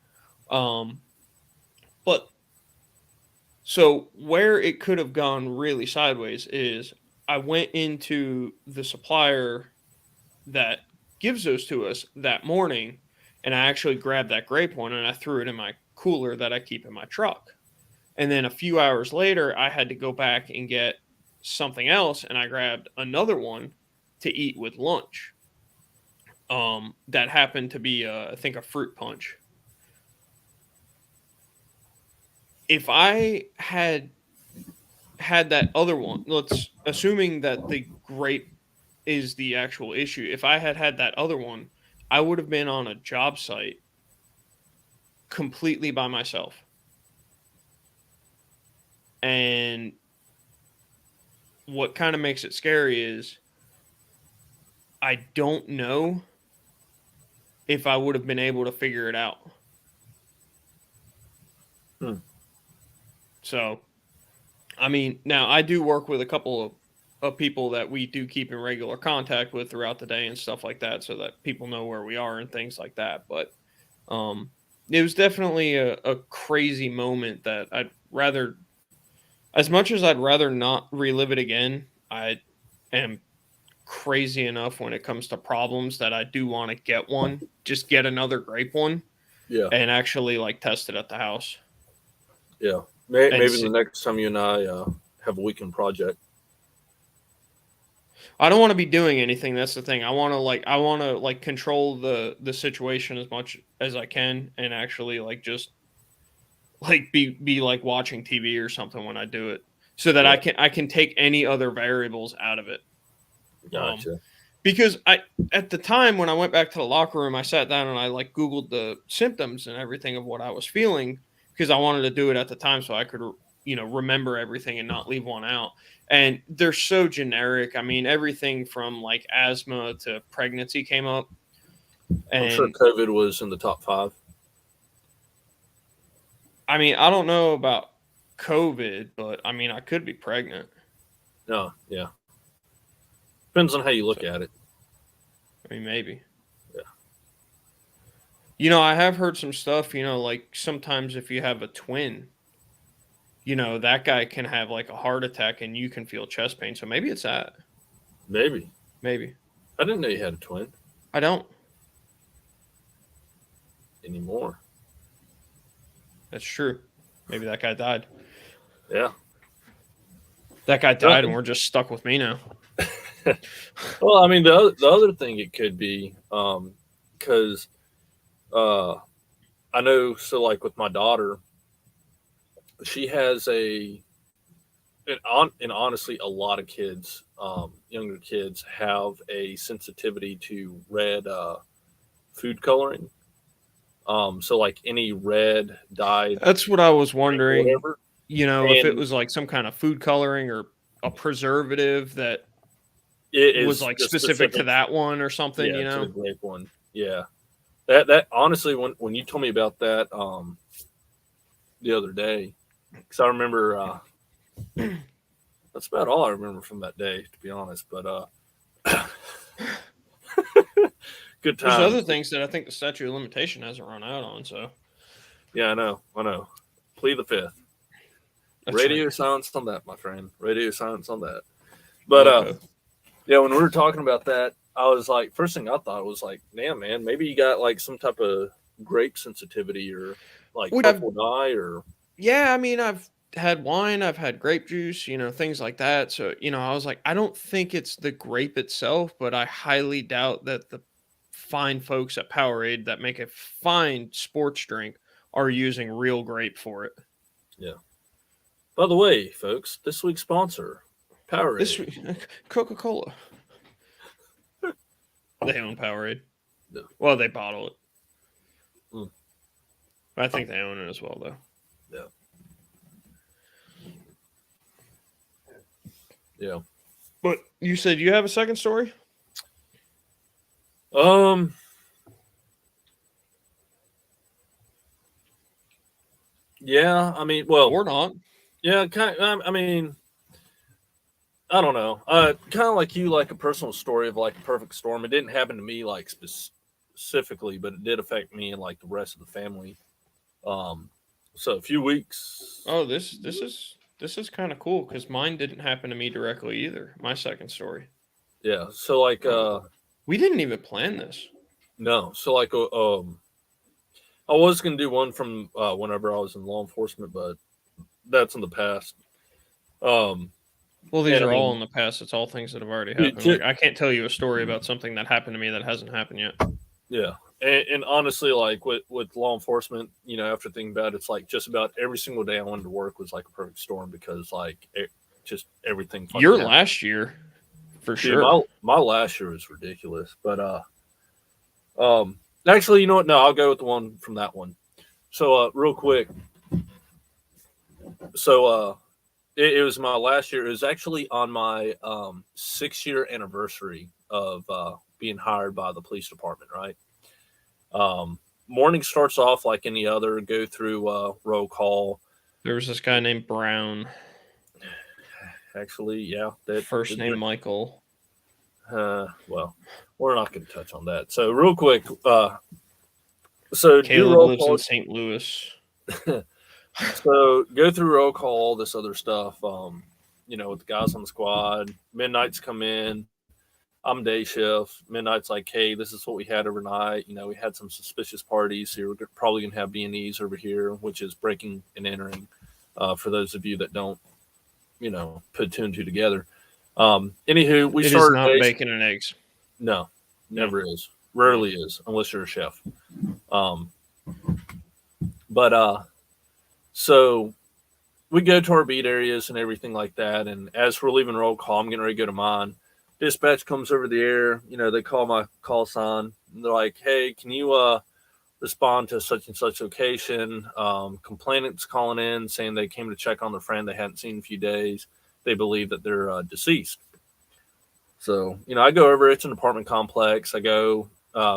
But so where it could have gone really sideways is I went into the supplier that gives those to us that morning, and I actually grabbed that grape one and I threw it in my cooler that I keep in my truck. And then a few hours later, I had to go back and get something else, and I grabbed another one to eat with lunch. That happened to be, I think, a fruit punch. If I had that other one, let's assuming that the grape is the actual issue. If I had that other one, I would have been on a job site completely by myself. And what kind of makes it scary is I don't know if I would have been able to figure it out. So, I mean, now I do work with a couple of people that we do keep in regular contact with throughout the day and stuff like that, so that people know where we are and things like that. But it was definitely a crazy moment that I'd rather, as much as I'd rather not relive it again, I am crazy enough when it comes to problems that I do want to get one, just get another grape one, Yeah, and actually like test it at the house. yeah. Maybe the next time you and I have a weekend project. I don't want to be doing anything. That's the thing. I want to control the situation as much as I can, and actually like just like be like watching TV or something when I do it, so that Yeah. I can take any other variables out of it. Gotcha. Because at the time when I went back to the locker room, I sat down and I like Googled the symptoms and everything of what I was feeling, because I wanted to do it at the time so I could, remember everything and not leave one out. And they're so generic. I mean, everything from like asthma to pregnancy came up. I'm sure And COVID was in the top 5. I mean, I don't know about COVID, but I mean, I could be pregnant. No, yeah. Depends on how you look at it. I mean, maybe. Yeah. I have heard some stuff, like sometimes if you have a twin, that guy can have like a heart attack and you can feel chest pain. So maybe it's that. Maybe. Maybe. I didn't know you had a twin I don't. anymore. That's true. Maybe that guy died. Yeah. That guy died and we're just stuck with me now. Well, I mean, the other thing it could be, because I know, so like with my daughter, she has and honestly, a lot of kids, younger kids, have a sensitivity to red food coloring. So like any red dyed, That's what I was wondering. whatever, If it and was like some kind of food coloring or a preservative that it was is like the specific to specific, that one or something, yeah, to the grape one, yeah. That honestly, when you told me about that the other day, because I remember that's about all I remember from that day, to be honest. But good There's times. other things that I think the statute of limitation hasn't run out on. So Yeah, I know. Plead the fifth. that's Radio right. silence on that, my friend. Radio silence on that. But yeah, when we were talking about that, I was like, first thing I thought was like, damn, man, maybe you got like some type of grape sensitivity or like purple dye or. Yeah, I mean, I've had wine, I've had grape juice, things like that. So, I was like, I don't think it's the grape itself, but I highly doubt that the fine folks at Powerade that make a fine sports drink are using real grape for it. Yeah. By the way, folks, this week's sponsor, Powerade. This Coca-Cola. They own Powerade. No. Well, they bottle it. Mm. I think they own it as well, though. Yeah. Yeah. But you said you have a second story? Yeah, I mean, well, Or not. Yeah, I mean, I don't know. Kind of like you, like a personal story of like a perfect storm. It didn't happen to me like specifically, but it did affect me and like the rest of the family. So a few weeks. Oh, this is kind of cool because mine didn't happen to me directly either. My second story. Yeah. So like, we didn't even plan this. No. So like, I was gonna do one from whenever I was in law enforcement, but that's in the past. Well, these are all in the past. It's all things that have already happened. Like, I can't tell you a story about something that happened to me that hasn't happened yet. Yeah. And honestly, like with law enforcement, after thinking about it, it's like just about every single day I wanted to work was like a perfect storm because like just everything. Your last year, for sure. My last year was ridiculous, but actually, you know what? No, I'll go with the one from that one. So real quick, so it was my last year. It was actually on my 6-year anniversary of being hired by the police department, right? Morning starts off like any other, go through roll call. There was this guy named Brown. Actually, yeah. First name Michael. Well, we're not going to touch on that. So real quick, so Caleb lives in St. Louis. So go through roll call, all this other stuff. With the guys on the squad. Midnight's come in. I'm day shift. Midnight's like, hey, this is what we had overnight. We had some suspicious parties. So we're probably going to have B&Es over here, which is breaking and entering. For those of you that don't, put two and two together. Anywho, we started. It is not bacon and eggs. No, never is. Rarely is, unless you're a chef. So we go to our beat areas and everything like that. And as we're leaving roll call, I'm getting ready to go to mine. Dispatch comes over the air. They call my call sign. And they're like, hey, can you respond to such and such location? Complainants calling in saying they came to check on their friend they hadn't seen in a few days. They believe that they're deceased. So, I go over. It's an apartment complex. I go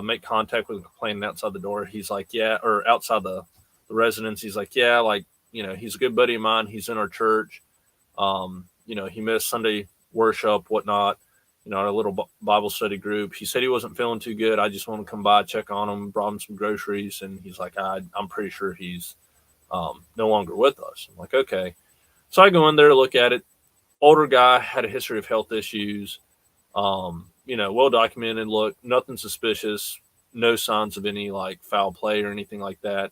make contact with a complainant outside the door. He's like, yeah, or outside the residence. He's like, yeah, like, he's a good buddy of mine. He's in our church. He missed Sunday worship, whatnot. Our little Bible study group. He said he wasn't feeling too good. I just want to come by, check on him, brought him some groceries. And he's like, I'm pretty sure he's no longer with us. I'm like, okay. So I go in there, look at it. Older guy, had a history of health issues. Well documented. Look, nothing suspicious. No signs of any like foul play or anything like that.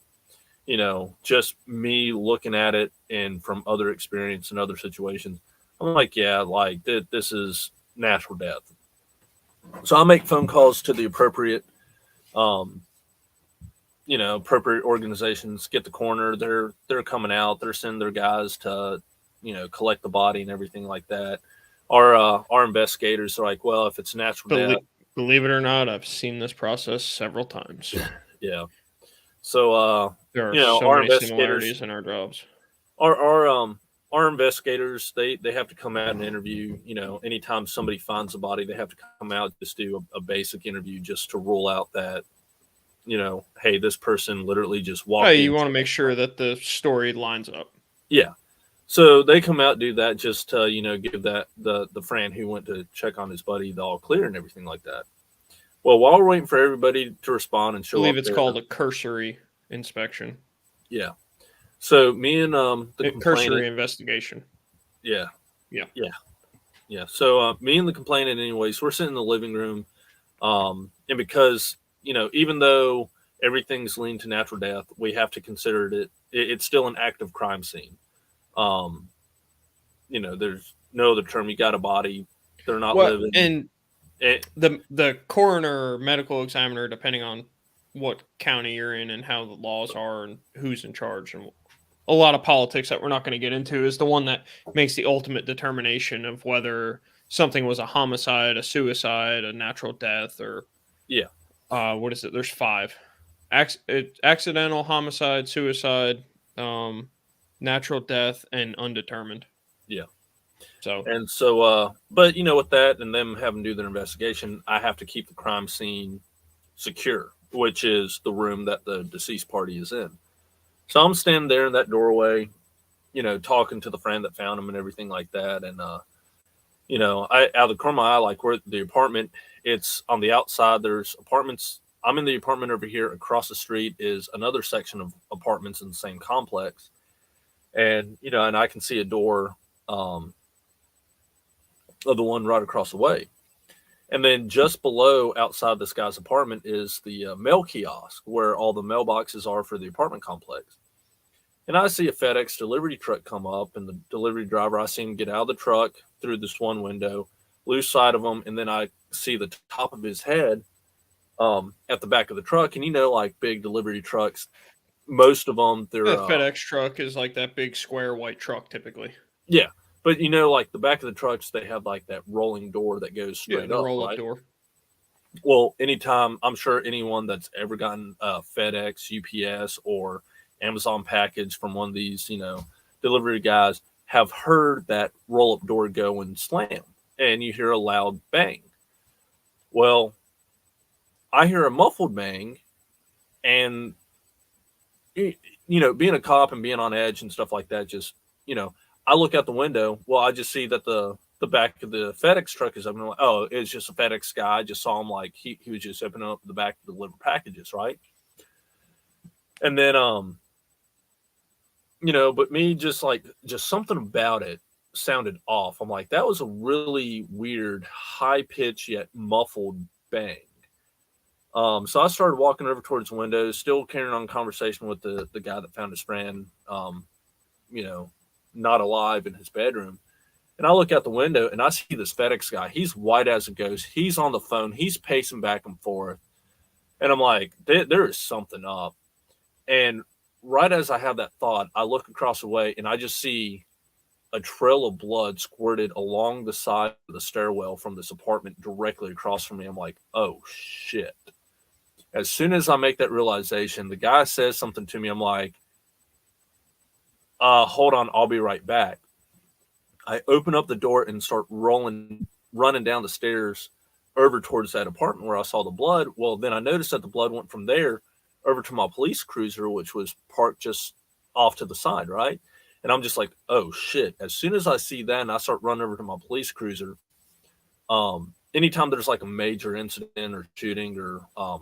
Just me looking at it and from other experience and other situations, I'm like, yeah, like this is natural death. So I make phone calls to the um, appropriate organizations, get the coroner. They're coming out. They're sending their guys to, collect the body and everything like that. Our investigators are like, well, if it's natural death, Believe it or not, I've seen this process several times. yeah. So There are so our many investigators, similarities in our jobs. our investigators, they have to come out and interview. Anytime somebody finds a body, they have to come out, just do a basic interview just to rule out that, hey, this person literally just walked Hey, in. you want to make sure that the story lines up. Yeah. So they come out, do that just to, give that the friend who went to check on his buddy the all clear and everything like that. Well, while we're waiting for everybody to respond and I show believe up it's there, called a cursory inspection. yeah. So me and the Cursory complainant, investigation. yeah, Yeah. yeah. So me and the complainant, anyways, we're sitting in the living room, and because even though everything's leaned to natural death, we have to consider it's still an active crime scene. Um, there's no other term. You got a body; they're not living. And It, the coroner or medical examiner, depending on what county you're in and how the laws are and who's in charge and a lot of politics that we're not going to get into, is the one that makes the ultimate determination of whether something was a homicide, a suicide, a natural death, or yeah, what is it? There's five: accidental, homicide, suicide, natural death, and undetermined. yeah. So And so, but with that and them having to do their investigation, I have to keep the crime scene secure, which is the room that the deceased party is in. So I'm standing there in that doorway, talking to the friend that found him and everything like that. And, I out of the corner of my eye, like where the apartment, it's on the outside. There's apartments. I'm in the apartment over here. Across the street is another section of apartments in the same complex. And, and I can see a door of the one right across the way. And then just below, outside this guy's apartment, is the mail kiosk where all the mailboxes are for the apartment complex. And I see a FedEx delivery truck come up, and the delivery driver, I see him get out of the truck through this one window, lose sight of him, and then I see the top of his head at the back of the truck. And like big delivery trucks, most of them, they're the FedEx truck is like that big square white truck typically. yeah. But like the back of the trucks, they have like that rolling door that goes straight the up, roll up right? door. Well, anytime, I'm sure anyone that's ever gotten FedEx, UPS, or Amazon package from one of these, delivery guys have heard that roll up door go and slam, and you hear a loud bang. Well, I hear a muffled bang, and being a cop and being on edge and stuff like that, just I look out the window. Well, I just see that the back of the FedEx truck is open. Like, oh, it's just a FedEx guy. I just saw him like he was just opening up the back to deliver packages, right? And then but me just something about it sounded off. I'm like, that was a really weird, high pitch yet muffled bang. So I started walking over towards the window, still carrying on conversation with the guy that found his friend, not alive in his bedroom. And I look out the window and I see this FedEx guy. He's white as a ghost. He's on the phone. He's pacing back and forth. And I'm like, there is something up. And right as I have that thought, I look across the way and I just see a trail of blood squirted along the side of the stairwell from this apartment directly across from me. I'm like, oh, shit. As soon as I make that realization, the guy says something to me. I'm like, hold on, I'll be right back. I open up the door and start running down the stairs over towards that apartment where I saw the blood. Well, then I noticed that the blood went from there over to my police cruiser, which was parked just off to the side, right? And I'm just like, oh shit. As soon as I see that and I start running over to my police cruiser, anytime there's like a major incident or shooting or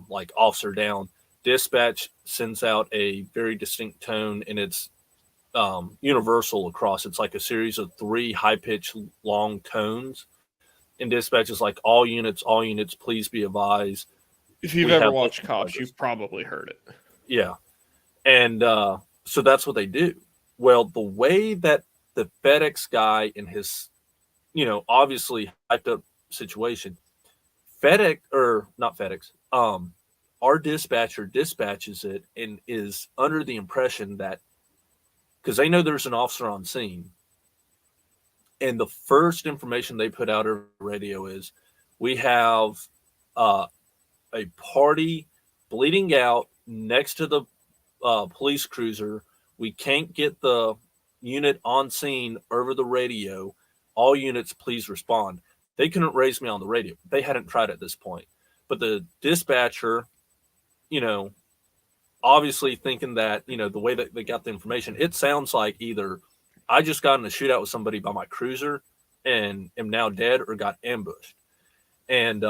like officer down, dispatch sends out a very distinct tone, and it's universal across. It's like a series of 3 high-pitched long tones. And dispatch is like, all units, please be advised. If you've ever watched Cops, you've probably heard it. Yeah. And so that's what they do. Well, the way that the FedEx guy in his, obviously hyped up situation, our dispatcher dispatches it and is under the impression that, because they know there's an officer on scene, and the first information they put out over the radio is, we have a party bleeding out next to the police cruiser. We can't get the unit on scene over the radio. All units, please respond. They couldn't raise me on the radio. They hadn't tried at this point. But the dispatcher, obviously thinking that, the way that they got the information, it sounds like either I just got in a shootout with somebody by my cruiser and am now dead, or got ambushed. And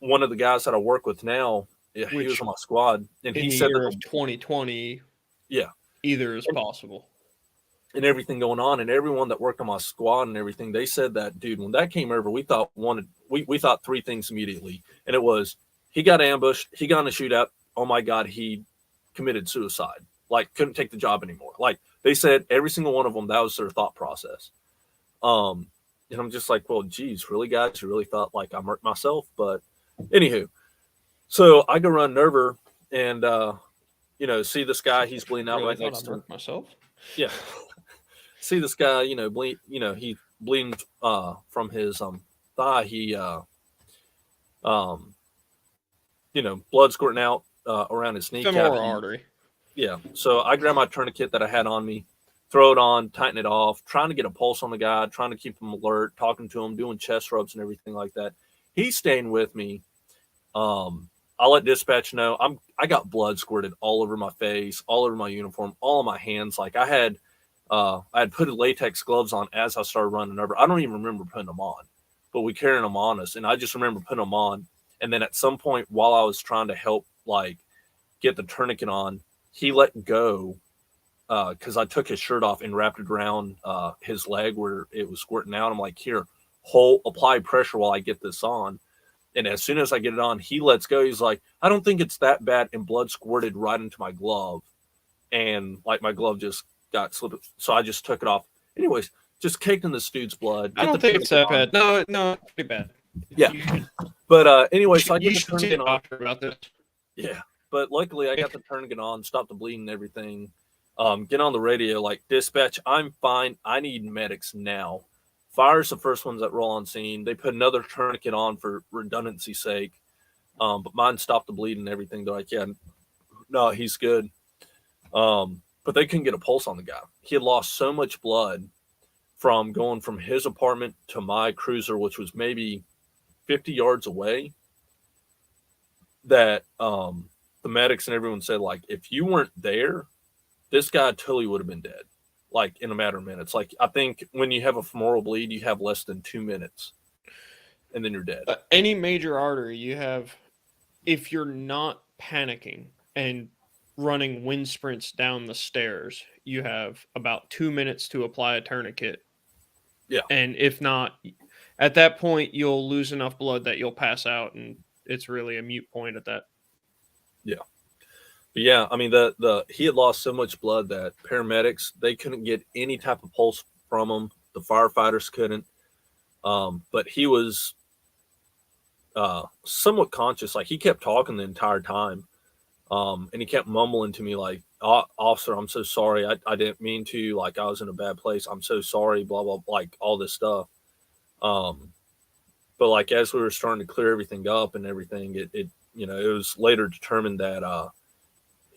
one of the guys that I work with now, he was on my squad, and he said that of 2020, yeah, either is possible. And everything going on, and everyone that worked on my squad and everything, they said that, dude, when that came over, we thought 3 things immediately, and it was, he got ambushed, he got in a shootout, oh my God, he committed suicide, like couldn't take the job anymore. Like they said, every single one of them, that was their thought process. And I'm just like, well, geez, really, guys, you really thought like I murked myself? But anywho, so I go run Nerver and see this guy, he's bleeding out right next to him. Myself? Yeah. See this guy, bleed, he bleeding from his thigh. He blood squirting out around his knee. Femoral artery. Yeah. So I grab my tourniquet that I had on me, throw it on, tighten it off, trying to get a pulse on the guy, trying to keep him alert, talking to him, doing chest rubs and everything like that. He's staying with me. I'll let dispatch know I got blood squirted all over my face, all over my uniform, all on my hands. Like I had put latex gloves on as I started running over. I don't even remember putting them on, but we carrying them on us. And I just remember putting them on. And then at some point while I was trying to help, like get the tourniquet on, he let go. Cause I took his shirt off and wrapped it around, his leg where it was squirting out. I'm like, here, apply pressure while I get this on. And as soon as I get it on, he lets go. He's like, I don't think it's that bad. And blood squirted right into my glove. And like my glove just got slipped. So I just took it off. Anyways, just caked in this dude's blood. I don't think it's that bad. No, it's pretty bad. Yeah. But anyway, so I you should see a doctor about this. Yeah. But luckily I got the tourniquet on, stopped the bleeding and everything. Get on the radio, like, dispatch, I'm fine. I need medics now. Fire's the first ones that roll on scene. They put another tourniquet on for redundancy's sake. But mine stopped the bleeding and everything. They're like, yeah, no, he's good. But they couldn't get a pulse on the guy. He had lost so much blood from going from his apartment to my cruiser, which was maybe 50 yards away, that the medics and everyone said, like, if you weren't there, this guy totally would have been dead, like in a matter of minutes. Like I think when you have a femoral bleed, you have less than 2 minutes, and then you're dead. Any major artery you have, if you're not panicking and running wind sprints down the stairs, you have about 2 minutes to apply a tourniquet. Yeah, and if not, at that point you'll lose enough blood that you'll pass out, and it's really a moot point at that. Yeah. But yeah, I mean, he had lost so much blood that paramedics, they couldn't get any type of pulse from him. The firefighters couldn't. But he was somewhat conscious. Like he kept talking the entire time. And he kept mumbling to me like, officer, I'm so sorry. I didn't mean to. Like I was in a bad place. I'm so sorry, blah, blah, like all this stuff. But like as we were starting to clear everything up and everything, it was later determined that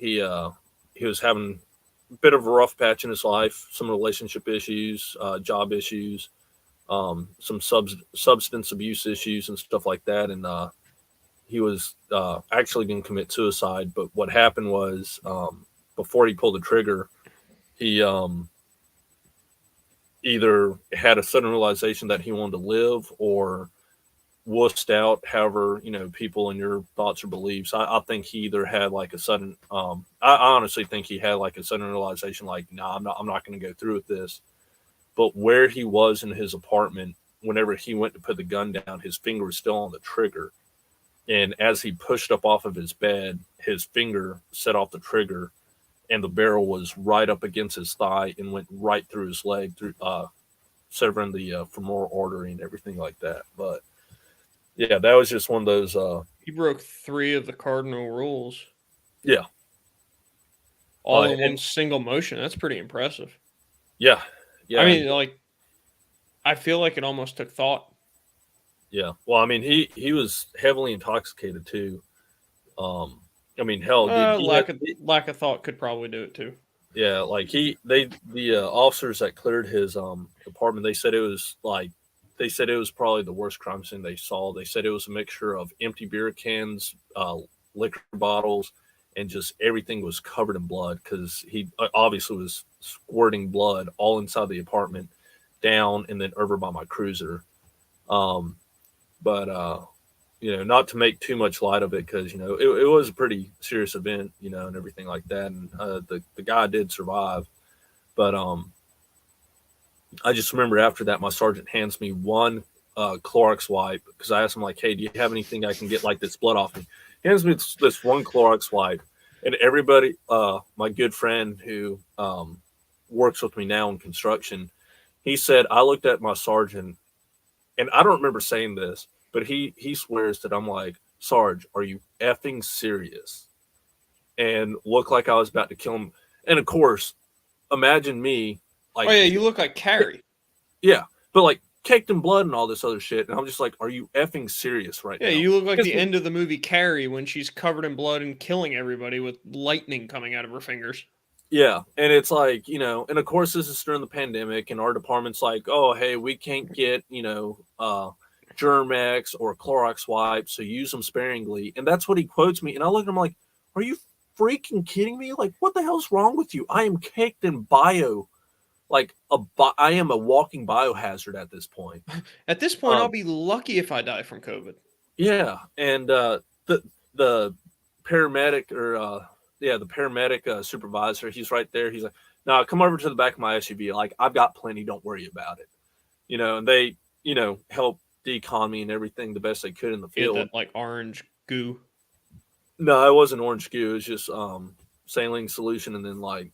he was having a bit of a rough patch in his life, some relationship issues, job issues, some substance abuse issues and stuff like that. And he was actually going to commit suicide. But what happened was before he pulled the trigger, he either had a sudden realization that he wanted to live or wussed out. However, people and your thoughts or beliefs. I think he either had like a sudden. I honestly think he had like a sudden realization, like, nah, I'm not going to go through with this. But where he was in his apartment, whenever he went to put the gun down, his finger was still on the trigger. And as he pushed up off of his bed, his finger set off the trigger, and the barrel was right up against his thigh and went right through his leg, through severing the femoral artery and everything like that. But yeah, that was just one of those. He broke 3 of the cardinal rules. Yeah, all in one single motion. That's pretty impressive. Yeah, yeah. I mean, like, I feel like it almost took thought. Yeah. Well, I mean, he was heavily intoxicated too. I mean, hell, dude, lack of thought could probably do it too. Yeah, like the officers that cleared his apartment, they said it was probably the worst crime scene they saw. They said it was a mixture of empty beer cans, liquor bottles, and just everything was covered in blood because he obviously was squirting blood all inside the apartment, down and then over by my cruiser. But not to make too much light of it because it was a pretty serious event, and everything like that. And the guy did survive, but I just remember after that, my sergeant hands me one Clorox wipe because I asked him like, "Hey, do you have anything I can get like this blood off me?" He hands me this one Clorox wipe, and everybody, my good friend who works with me now in construction, he said I looked at my sergeant, and I don't remember saying this. But he swears that I'm like, "Sarge, are you effing serious?" And looked like I was about to kill him. And of course, imagine me like, oh yeah, you look like Carrie. Yeah, but like caked in blood and all this other shit. And I'm just like, "Are you effing serious right now?" Yeah, you look like the end of the movie Carrie when she's covered in blood and killing everybody with lightning coming out of her fingers. Yeah, and it's like, and of course this is during the pandemic, and our department's like, "Oh, hey, we can't get, Germ-X or Clorox wipes, so use them sparingly." And that's what he quotes me. And I look at him like, "Are you freaking kidding me? Like, what the hell's wrong with you? I am caked in bio. Like, I am a walking biohazard at this point." At this point, I'll be lucky if I die from COVID. Yeah, and the paramedic the paramedic supervisor, he's right there. He's like, "No, come over to the back of my SUV. Like, I've got plenty. Don't worry about it." And they, help decon me and everything the best they could in the field. That like orange goo. No, it wasn't orange goo. It was just saline solution, and then like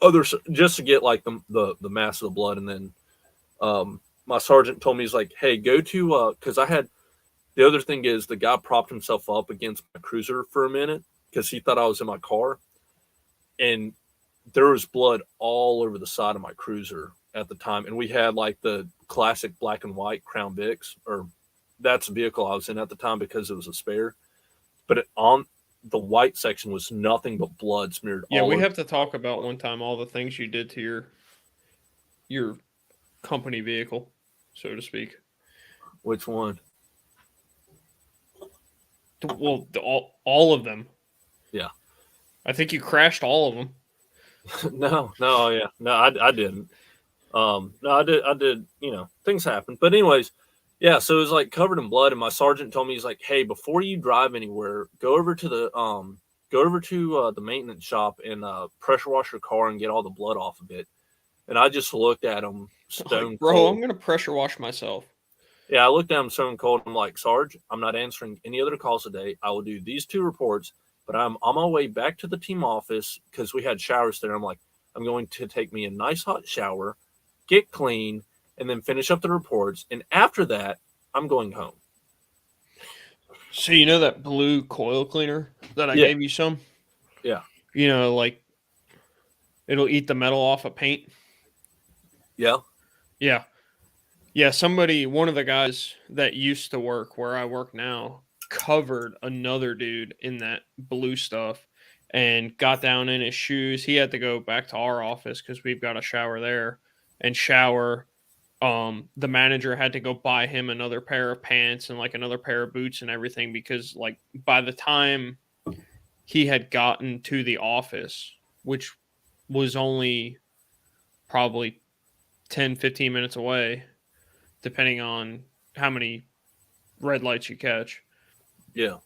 other just to get like the mass of the blood. And then my sergeant told me, he's like, "Hey, go to because I had the other thing is the guy propped himself up against my cruiser for a minute because he thought I was in my car, and there was blood all over the side of my cruiser at the time. And we had like the classic black and white Crown Vics, or that's the vehicle I was in at the time because it was a spare. But on the white section was nothing but blood smeared. Yeah, we have to talk about one time all the things you did to your company vehicle, so to speak. Which one? Well, all of them. Yeah, I think you crashed all of them. No, I didn't. No, I did. Things happen. But anyways, yeah. So it was like covered in blood, and my sergeant told me, he's like, "Hey, before you drive anywhere, go over to the maintenance shop and pressure wash your car and get all the blood off of it." And I just looked at him stone bro, cold. I'm gonna pressure wash myself. Yeah, I looked at him stone cold. I'm like, "Sarge, I'm not answering any other calls today. I will do these 2 reports, but I'm on my way back to the team office because we had showers there. I'm like, I'm going to take me a nice hot shower, get clean, and then finish up the reports. And after that, I'm going home." So you know that blue coil cleaner that I gave you some? Yeah. Like it'll eat the metal off of paint. Yeah. Yeah. Yeah, one of the guys that used to work where I work now, covered another dude in that blue stuff and got down in his shoes. He had to go back to our office because we've got a shower there and shower. The manager had to go buy him another pair of pants and like another pair of boots and everything because like by the time he had gotten to the office, which was only probably 10, 15 minutes away, depending on how many red lights you catch. Yeah.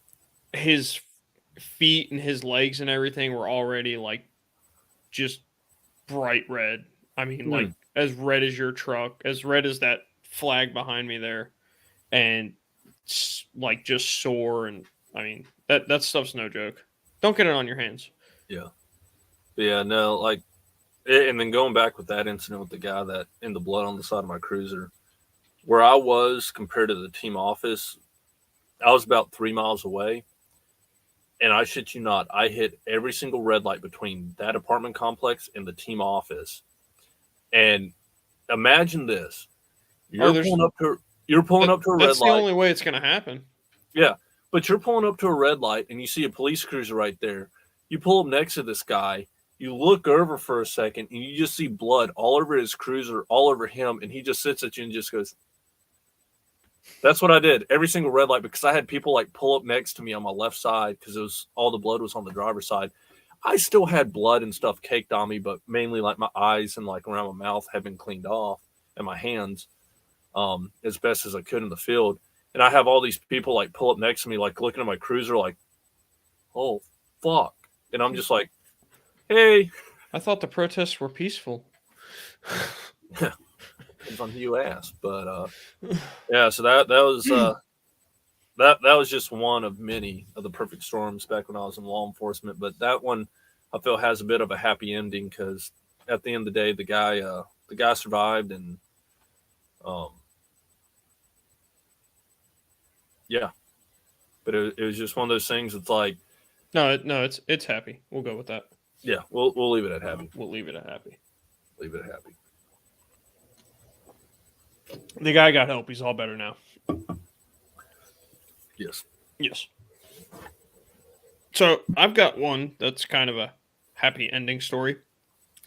His feet and his legs and everything were already like just bright red. I mean, like as red as your truck, as red as that flag behind me there, and like just sore. And I mean, that stuff's no joke. Don't get it on your hands. Yeah. Yeah. No, like, and then going back with that incident with the guy that in the blood on the side of my cruiser, where I was compared to the team office, I was about 3 miles away. And I shit you not, I hit every single red light between that apartment complex and the team office. And imagine this: you're pulling up to a red light. That's the only way it's going to happen. Yeah, but you're pulling up to a red light and you see a police cruiser right there. You pull up next to this guy. You look over for a second and you just see blood all over his cruiser, all over him, and he just sits at you and just goes. That's what I did every single red light, because I had people like pull up next to me on my left side because it was all the blood was on the driver's side. I still had blood and stuff caked on me, but mainly like my eyes and like around my mouth had been cleaned off, and my hands as best as I could in the field. And I have all these people like pull up next to me, like looking at my cruiser, like, oh fuck, and I'm just like, hey. I thought the protests were peaceful. Depends on who you ask, but yeah. So that was that was just one of many of the perfect storms back when I was in law enforcement. But that one, I feel, has a bit of a happy ending because at the end of the day, the guy survived, and yeah. But it was just one of those things. It's like no, it's happy. We'll go with that. Yeah, we'll leave it at happy. We'll leave it at happy. Leave it at happy. The guy got help. He's all better now. Yes. Yes. So I've got one that's kind of a happy ending story.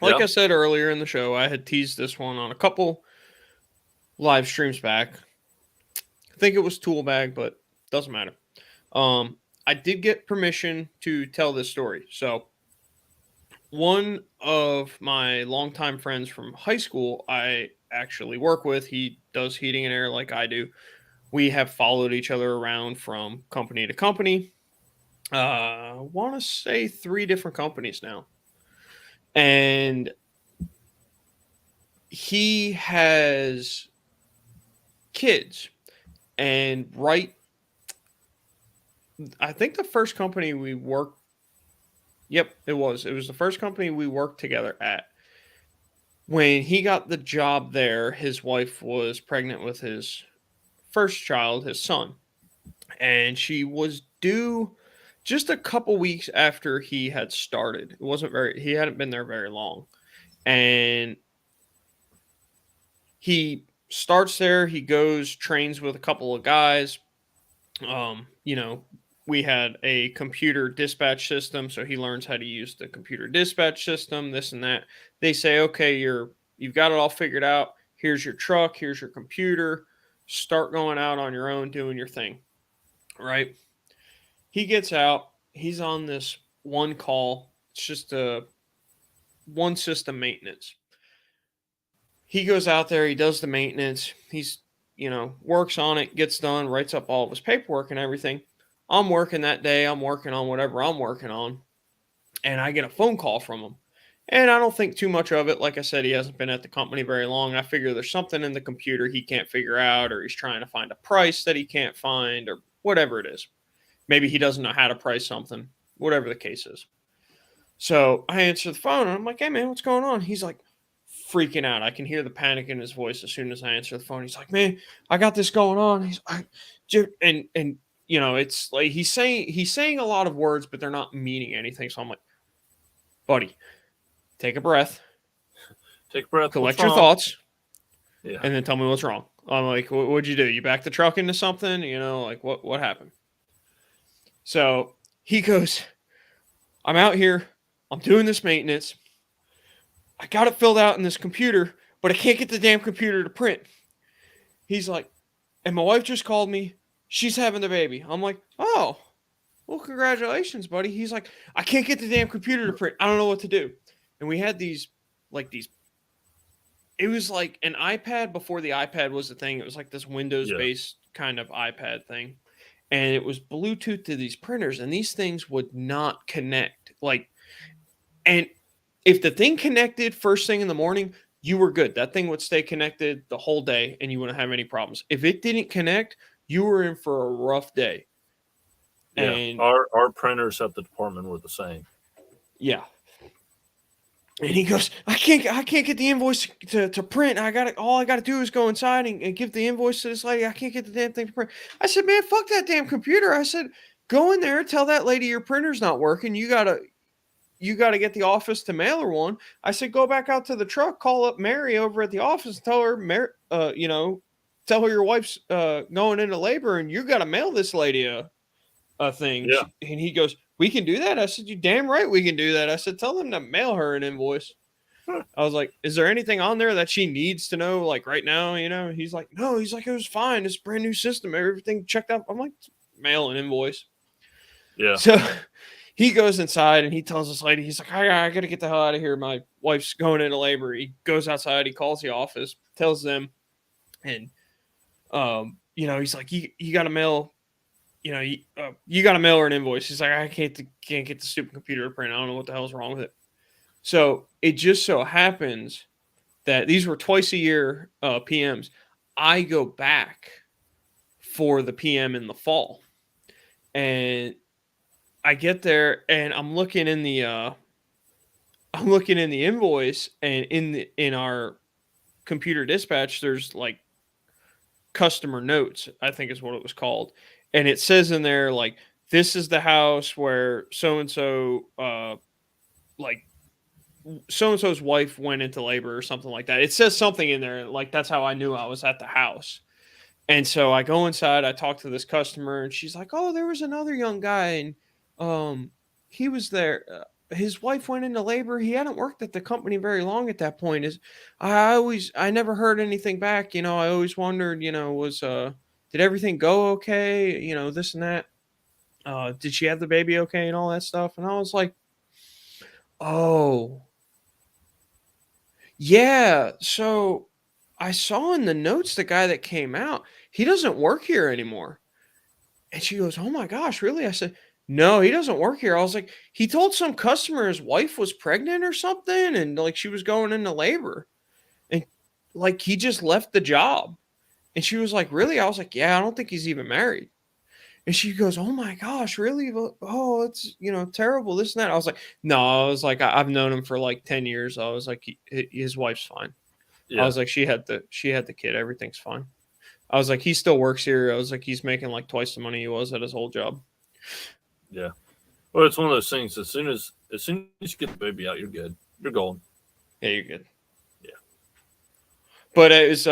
Like I said earlier in the show, I had teased this one on a couple live streams back. I think it was Tool Bag, but doesn't matter. I did get permission to tell this story. So one of my longtime friends from high school, I actually work with, he does heating and air like I do. We have followed each other around from company to company. I want to say 3 different companies now. And he has kids. And I think the first company we worked, yep, it was the first company we worked together at. When he got the job there, his wife was pregnant with his first child, his son. And she was due just a couple weeks after he had started. He hadn't been there very long. And he starts there, he goes, trains with a couple of guys. We had a computer dispatch system, so he learns how to use the computer dispatch system, this and that. They say, okay, you've got it all figured out. Here's your truck, here's your computer. Start going out on your own, doing your thing. Right? He gets out. He's on this one call. It's just a one system maintenance. He goes out there. He does the maintenance. He's, works on it, gets done, writes up all of his paperwork and everything. I'm working that day. I'm working on whatever I'm working on. And I get a phone call from him. And I don't think too much of it. Like I said, he hasn't been at the company very long. I figure there's something in the computer he can't figure out, or he's trying to find a price that he can't find, or whatever it is. Maybe he doesn't know how to price something, whatever the case is. So I answer the phone and I'm like, hey man, what's going on? He's like freaking out. I can hear the panic in his voice as soon as I answer the phone. He's like, man, I got this going on. It's like he's saying a lot of words, but they're not meaning anything. So I'm like, buddy, take a breath. Take a breath. Collect your thoughts. Yeah. And then tell me what's wrong. I'm like, what'd you do? You backed the truck into something? Like what happened? So he goes, I'm out here. I'm doing this maintenance. I got it filled out in this computer, but I can't get the damn computer to print. He's like, and my wife just called me. She's having the baby. I'm like, oh, well, congratulations, buddy. He's like, I can't get the damn computer to print. I don't know what to do. And we had these it was like an iPad before the iPad was a thing. It was like this Windows Yeah. based kind of iPad thing. And it was Bluetooth to these printers, and these things would not connect. Like, and if the thing connected first thing in the morning, you were good. That thing would stay connected the whole day and you wouldn't have any problems. If it didn't connect, you were in for a rough day. Yeah. And Our printers at the department were the same. yeah. And he goes, I can't get the invoice to print. All I gotta do is go inside and give the invoice to this lady. I can't get the damn thing to print. I said, man, fuck that damn computer. I said, go in there, tell that lady your printer's not working. You gotta get the office to mail her one. I said, go back out to the truck, call up Mary over at the office, and tell her, tell her your wife's going into labor, and you gotta mail this lady a thing. Yeah. And he goes, we can do that. I said, you damn right we can do that. I said, tell them to mail her an invoice. I was like, is there anything on there that she needs to know, like right now? He's like, no. He's like, it was fine. It's a brand new system. Everything checked out. I'm like, mail an invoice. Yeah. So he goes inside and he tells this lady, he's like, I got to get the hell out of here. My wife's going into labor. He goes outside. He calls the office, tells them, and, he's like, you got to mail, you got to mail her an invoice. He's like, I can't get the stupid computer to print. I don't know what the hell's wrong with it. So it just so happens that these were twice a year PMs. I go back for the PM in the fall, and I get there and I'm looking in the invoice, and in our computer dispatch, there's like customer notes, I think is what it was called. And it says in there, like, this is the house where so-and-so, like, so-and-so's wife went into labor or something like that. It says something in there. Like, that's how I knew I was at the house. And so I go inside, I talk to this customer, and she's like, oh, there was another young guy, and he was there. His wife went into labor. He hadn't worked at the company very long at that point. I never heard anything back. I always wondered, did everything go okay? This and that. Did she have the baby okay and all that stuff? And I was like, oh, yeah. So I saw in the notes the guy that came out, he doesn't work here anymore. And she goes, oh my gosh, really? I said, no, he doesn't work here. I was like, he told some customer his wife was pregnant or something, and like she was going into labor, and like he just left the job. And she was like, really? I was like, yeah, I don't think he's even married. And she goes, oh my gosh, really? Oh, it's, terrible, this and that. I was like, no, I was like, I've known him for like 10 years. I was like, his wife's fine. Yeah. I was like, she had the kid. Everything's fine. I was like, he still works here. I was like, he's making like twice the money he was at his whole job. Yeah. Well, it's one of those things. As soon as you get the baby out, you're good. You're golden. Yeah, you're good. Yeah. But it was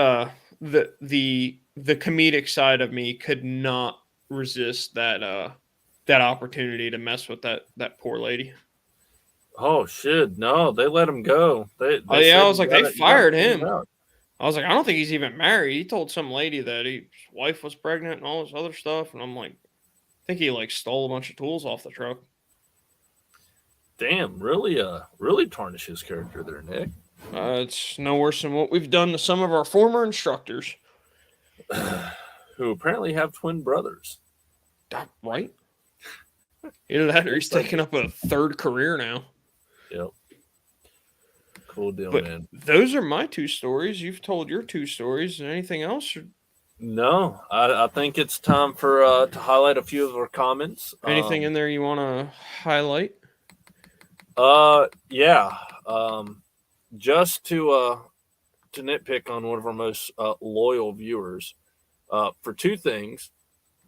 the comedic side of me could not resist that opportunity to mess with that poor lady. Oh shit! No, they let him go. They I was like, they fired him. I was like, I don't think he's even married. He told some lady that his wife was pregnant and all this other stuff, and I'm like, I think he like stole a bunch of tools off the truck. Damn, really tarnish his character there, Nick. It's no worse than what we've done to some of our former instructors, who apparently have twin brothers. Right? Either that or he's taking up a third career now. Yep. Cool deal, but man. Those are my two stories. You've told your two stories. Anything else? No, I think it's time for to highlight a few of our comments. Anything in there you want to highlight? Yeah. Just to nitpick on one of our most loyal viewers, for two things.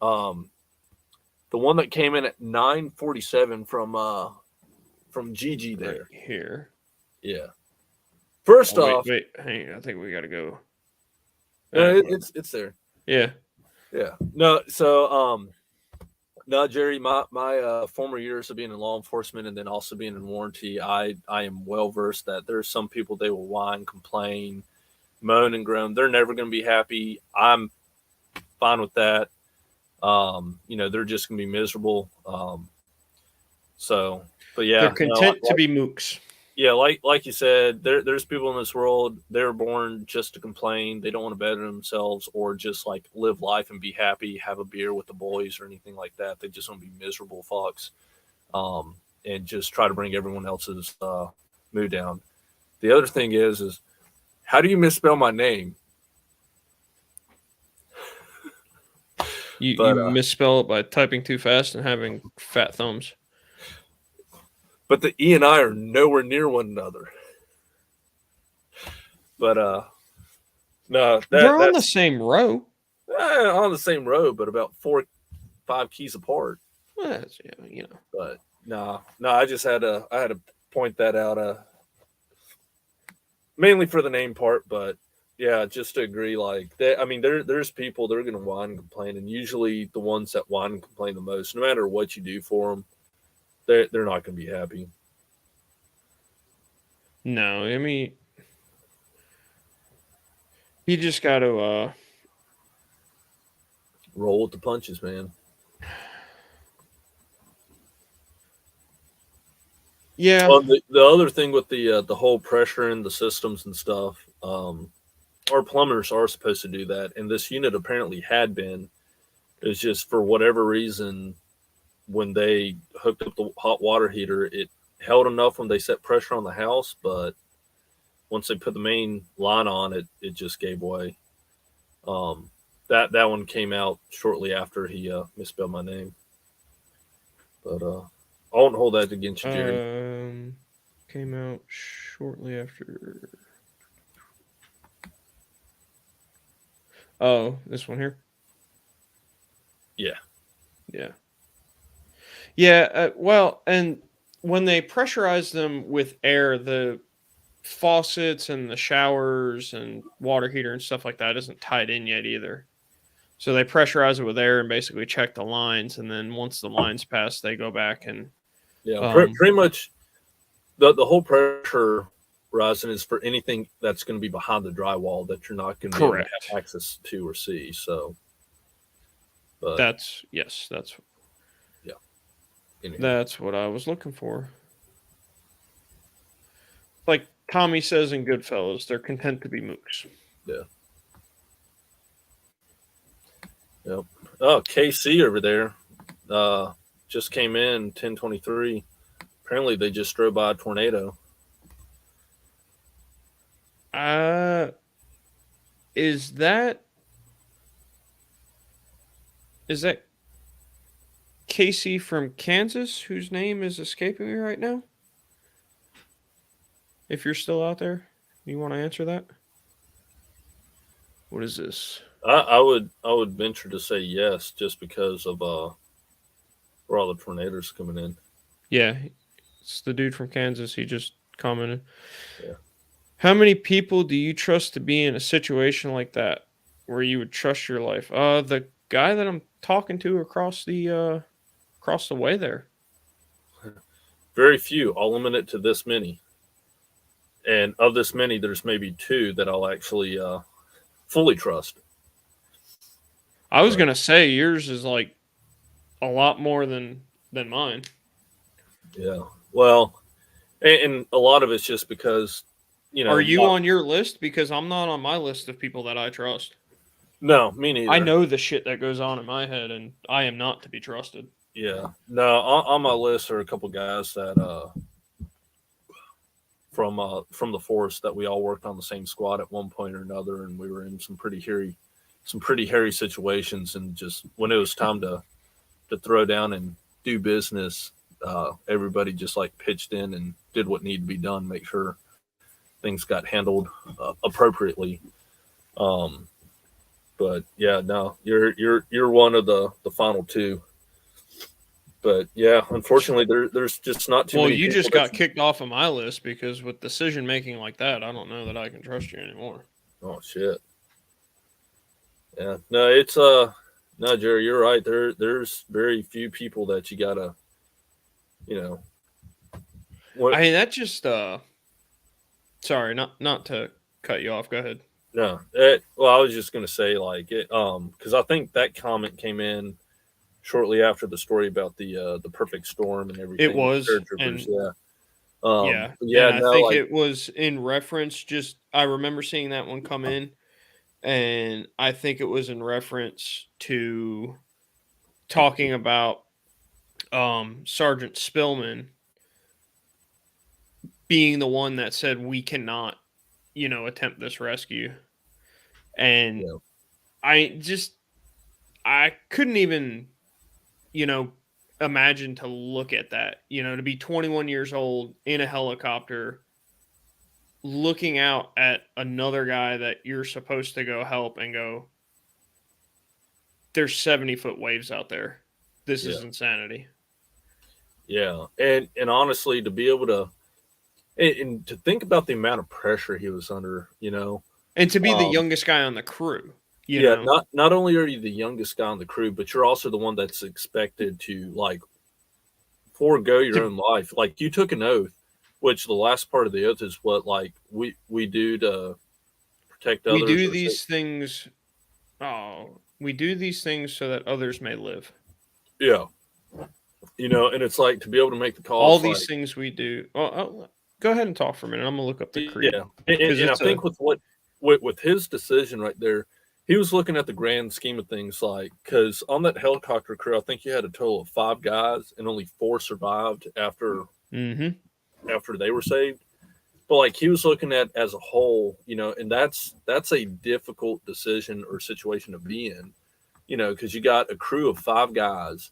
The one that came in at 9:47 from Gigi there. Right here. Yeah. First off, wait, hang on, I think we got to go. It's there. Yeah. Yeah. No, so no, Jerry, my former years of being in law enforcement and then also being in warranty, I am well versed that there's some people, they will whine, complain, moan and groan. They're never going to be happy. I'm fine with that. They're just going to be miserable. But yeah, they're content to be mooks. Yeah, like you said, there's people in this world, they're born just to complain. They don't want to better themselves or just like live life and be happy, have a beer with the boys or anything like that. They just want to be miserable fucks, and just try to bring everyone else's mood down. The other thing is how do you misspell my name? You But misspell it by typing too fast and having fat thumbs. but the E and I are nowhere near one another. But no, They're on the that's same row. on the same road, but about 4-5 keys apart. Well, yeah, you know. But no, I had to point that out. Mainly for the name part, but yeah, just to agree. Like, I mean, there's people that are going to whine and complain, and usually the ones that whine and complain the most, no matter what you do for them, they're not going to be happy. No, I mean, you just got to. Roll with the punches, man. Yeah. Well, the other thing with the whole pressure in the systems and stuff, our plumbers are supposed to do that, and this unit apparently had been. It's just for whatever reason, when they hooked up the hot water heater, it held enough when they set pressure on the house, but once they put the main line on, it just gave way. That one came out shortly after he misspelled my name, but I won't hold that against you, Jerry. Came out shortly after. Oh, this one here. Yeah. Yeah. Yeah. Well, and when they pressurize them with air, the faucets and the showers and water heater and stuff like that isn't tied in yet either. So they pressurize it with air and basically check the lines, and then once the lines pass, they go back and Yeah, pretty much the whole pressure rising is for anything that's going to be behind the drywall that you're not going to be able to have access to or see. So, but that's yeah. Anyway. That's what I was looking for. Like Tommy says in Goodfellas, they're content to be mooks. Yeah. Yep. Oh, KC over there just came in 1023. Apparently, they just drove by a tornado. Is that Casey from Kansas, whose name is escaping me right now? If you're still out there, you want to answer that? What is this? I would venture to say yes, just because of where all the tornadoes coming in. Yeah, it's the dude from Kansas. He just commented. Yeah. How many people do you trust to be in a situation like that, where you would trust your life? The guy that I'm talking to across the way there. Very few. I'll limit it to this many. And of this many, there's maybe 2 that I'll actually fully trust. I was gonna say yours is like a lot more than mine. Yeah. Well, and a lot of it's just because, you know. Are you on your list? Because I'm not on my list of people that I trust. No, me neither. I know the shit that goes on in my head, and I am not to be trusted. Yeah. No, on my list are a couple guys that from the force that we all worked on the same squad at one point or another, and we were in some pretty hairy situations, and just when it was time to throw down and do business, everybody just like pitched in and did what needed to be done, make sure things got handled appropriately. But yeah, no, you're one of the final 2. But yeah, unfortunately, there's just not too many. Well, you just got kicked off of my list because with decision making like that, I don't know that I can trust you anymore. Oh shit. Yeah, no, it's no, Jerry, you're right. There's very few people that you gotta, you know. I mean, that just sorry, not to cut you off. Go ahead. No, well, I was just gonna say like it, because I think that comment came in shortly after the story about the perfect storm and everything. It was, yeah. Yeah, and Yeah, I no, think like it was in reference. Just I remember seeing that one come in, and I think it was in reference to talking about Sergeant Spillman being the one that said we cannot, attempt this rescue, and yeah, I just I couldn't even you know, imagine to look at that, to be 21 years old in a helicopter looking out at another guy that you're supposed to go help and go, there's 70-foot waves out there. This yeah, is insanity. yeah. And honestly, to be able to and to think about the amount of pressure he was under, And to be the um, youngest guy on the crew, yeah, not only are you the youngest guy on the crew, but you're also the one that's expected to like forego your to own life. Like you took an oath, which the last part of the oath is what like we do to protect we others do or say, these things we do these things so that others may live. yeah, and it's like to be able to make the call. All It's these like things we do. Well, go ahead and talk for a minute. I'm gonna look up the creed yeah, and, because and I it's a think with his decision right there, he was looking at the grand scheme of things. Like because on that helicopter crew, I think you had a total of 5 guys, and only 4 survived mm-hmm. after they were saved. But like he was looking at as a whole, and that's a difficult decision or situation to be in, because you got a crew of 5 guys,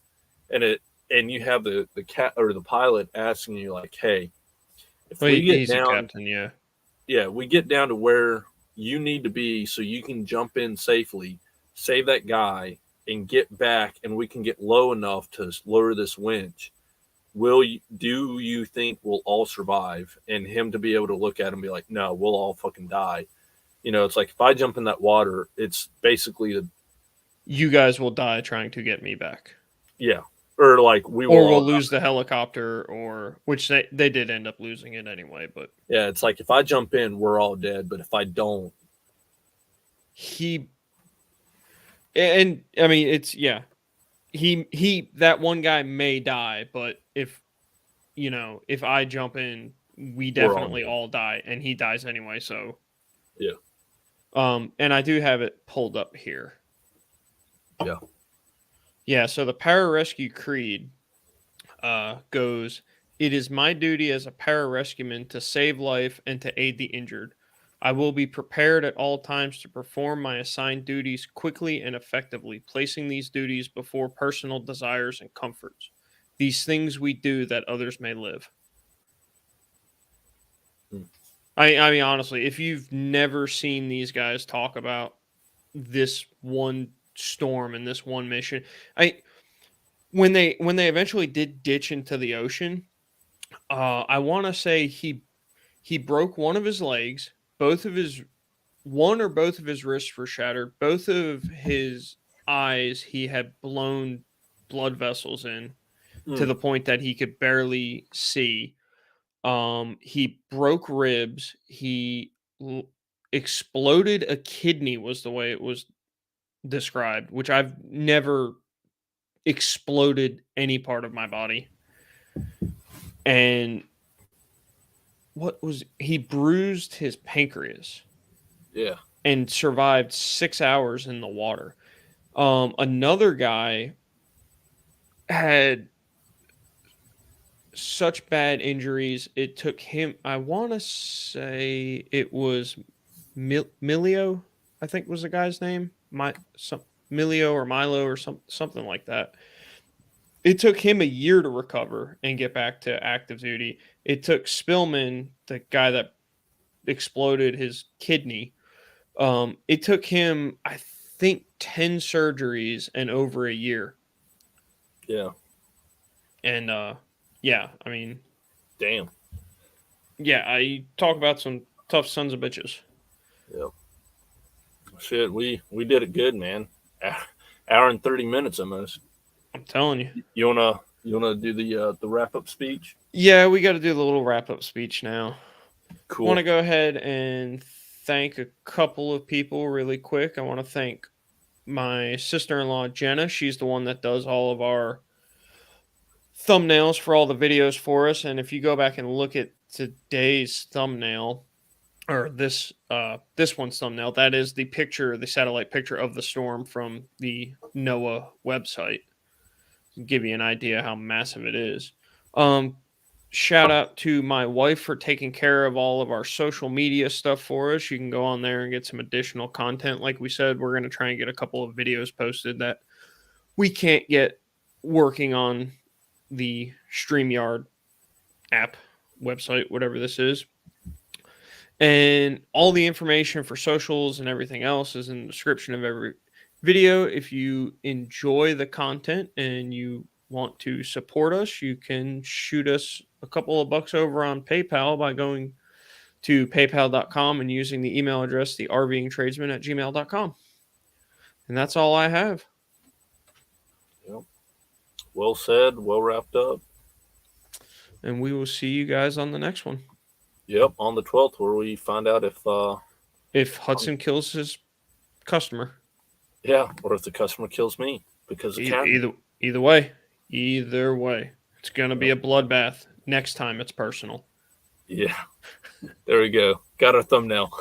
and you have the cat or the pilot asking you like, hey, if Well, we get he's a down, captain, yeah. yeah, we get down to where you need to be so you can jump in safely, save that guy, and get back, and we can get low enough to lower this winch. Do you think we'll all survive? And him to be able to look at him and be like, no, we'll all fucking die. It's like if I jump in that water, it's basically You guys will die trying to get me back. yeah, or like we will Or all we'll die. lose the helicopter, or which they did end up losing it anyway, but Yeah, it's like if I jump in, we're all dead. But if I don't, he and I mean it's yeah. He that one guy may die, but if I jump in, we we're all definitely dead. all die and he dies anyway, so Yeah, and I do have it pulled up here. yeah, Yeah, so the pararescue creed goes, "It is my duty as a pararescueman to save life and to aid the injured. I will be prepared at all times to perform my assigned duties quickly and effectively, placing these duties before personal desires and comforts. These things we do that others may live." mm, I mean, honestly, if you've never seen these guys talk about this one storm and this one mission, I when they eventually did ditch into the ocean, I want to say he broke one of his legs, both of his one or both of his wrists were shattered, both of his eyes he had blown blood vessels in to mm, the point that he could barely see. He broke ribs. L- Exploded a kidney was the way it was described, which I've never exploded any part of my body. And what was he bruised his pancreas yeah, and survived 6 hours in the water. Another guy had such bad injuries. It took him, I want to say it was Milio, I think was the guy's name. Milio or Milo or something like that. It took him a year to recover and get back to active duty. It took Spillman, the guy that exploded his kidney, it took him, I think, 10 surgeries and over a year. yeah. And yeah, I mean, Damn. yeah, I talk about some tough sons of bitches. Yeah. Shit, we did it good, man. Hour and 30 minutes almost. I'm telling you. You wanna do the wrap up speech? Yeah, we got to do the little wrap up speech now. Want Cool. to go ahead and thank a couple of people really quick. I want to thank my sister in law, Jenna. She's the one that does all of our thumbnails for all the videos for us. And if you go back and look at today's thumbnail, or this one's thumbnail, that is the picture, the satellite picture of the storm from the NOAA website. Give you an idea how massive it is. Shout out to my wife for taking care of all of our social media stuff for us. You can go on there and get some additional content. Like we said, we're going to try and get a couple of videos posted that we can't get working on the StreamYard app, website, whatever this is. And all the information for socials and everything else is in the description of every video. If you enjoy the content and you want to support us, you can shoot us a couple of bucks over on PayPal by going to paypal.com and using the email address, the rvingtradesman@gmail.com. And that's all I have. Yep. Well said. Well wrapped up. And we will see you guys on the next one. Yep, on the 12th, where we find out if Hudson kills his customer. Yeah, or if the customer kills me because of either way, it's gonna be a bloodbath. Next time, it's personal. Yeah, there we go. Got our thumbnail.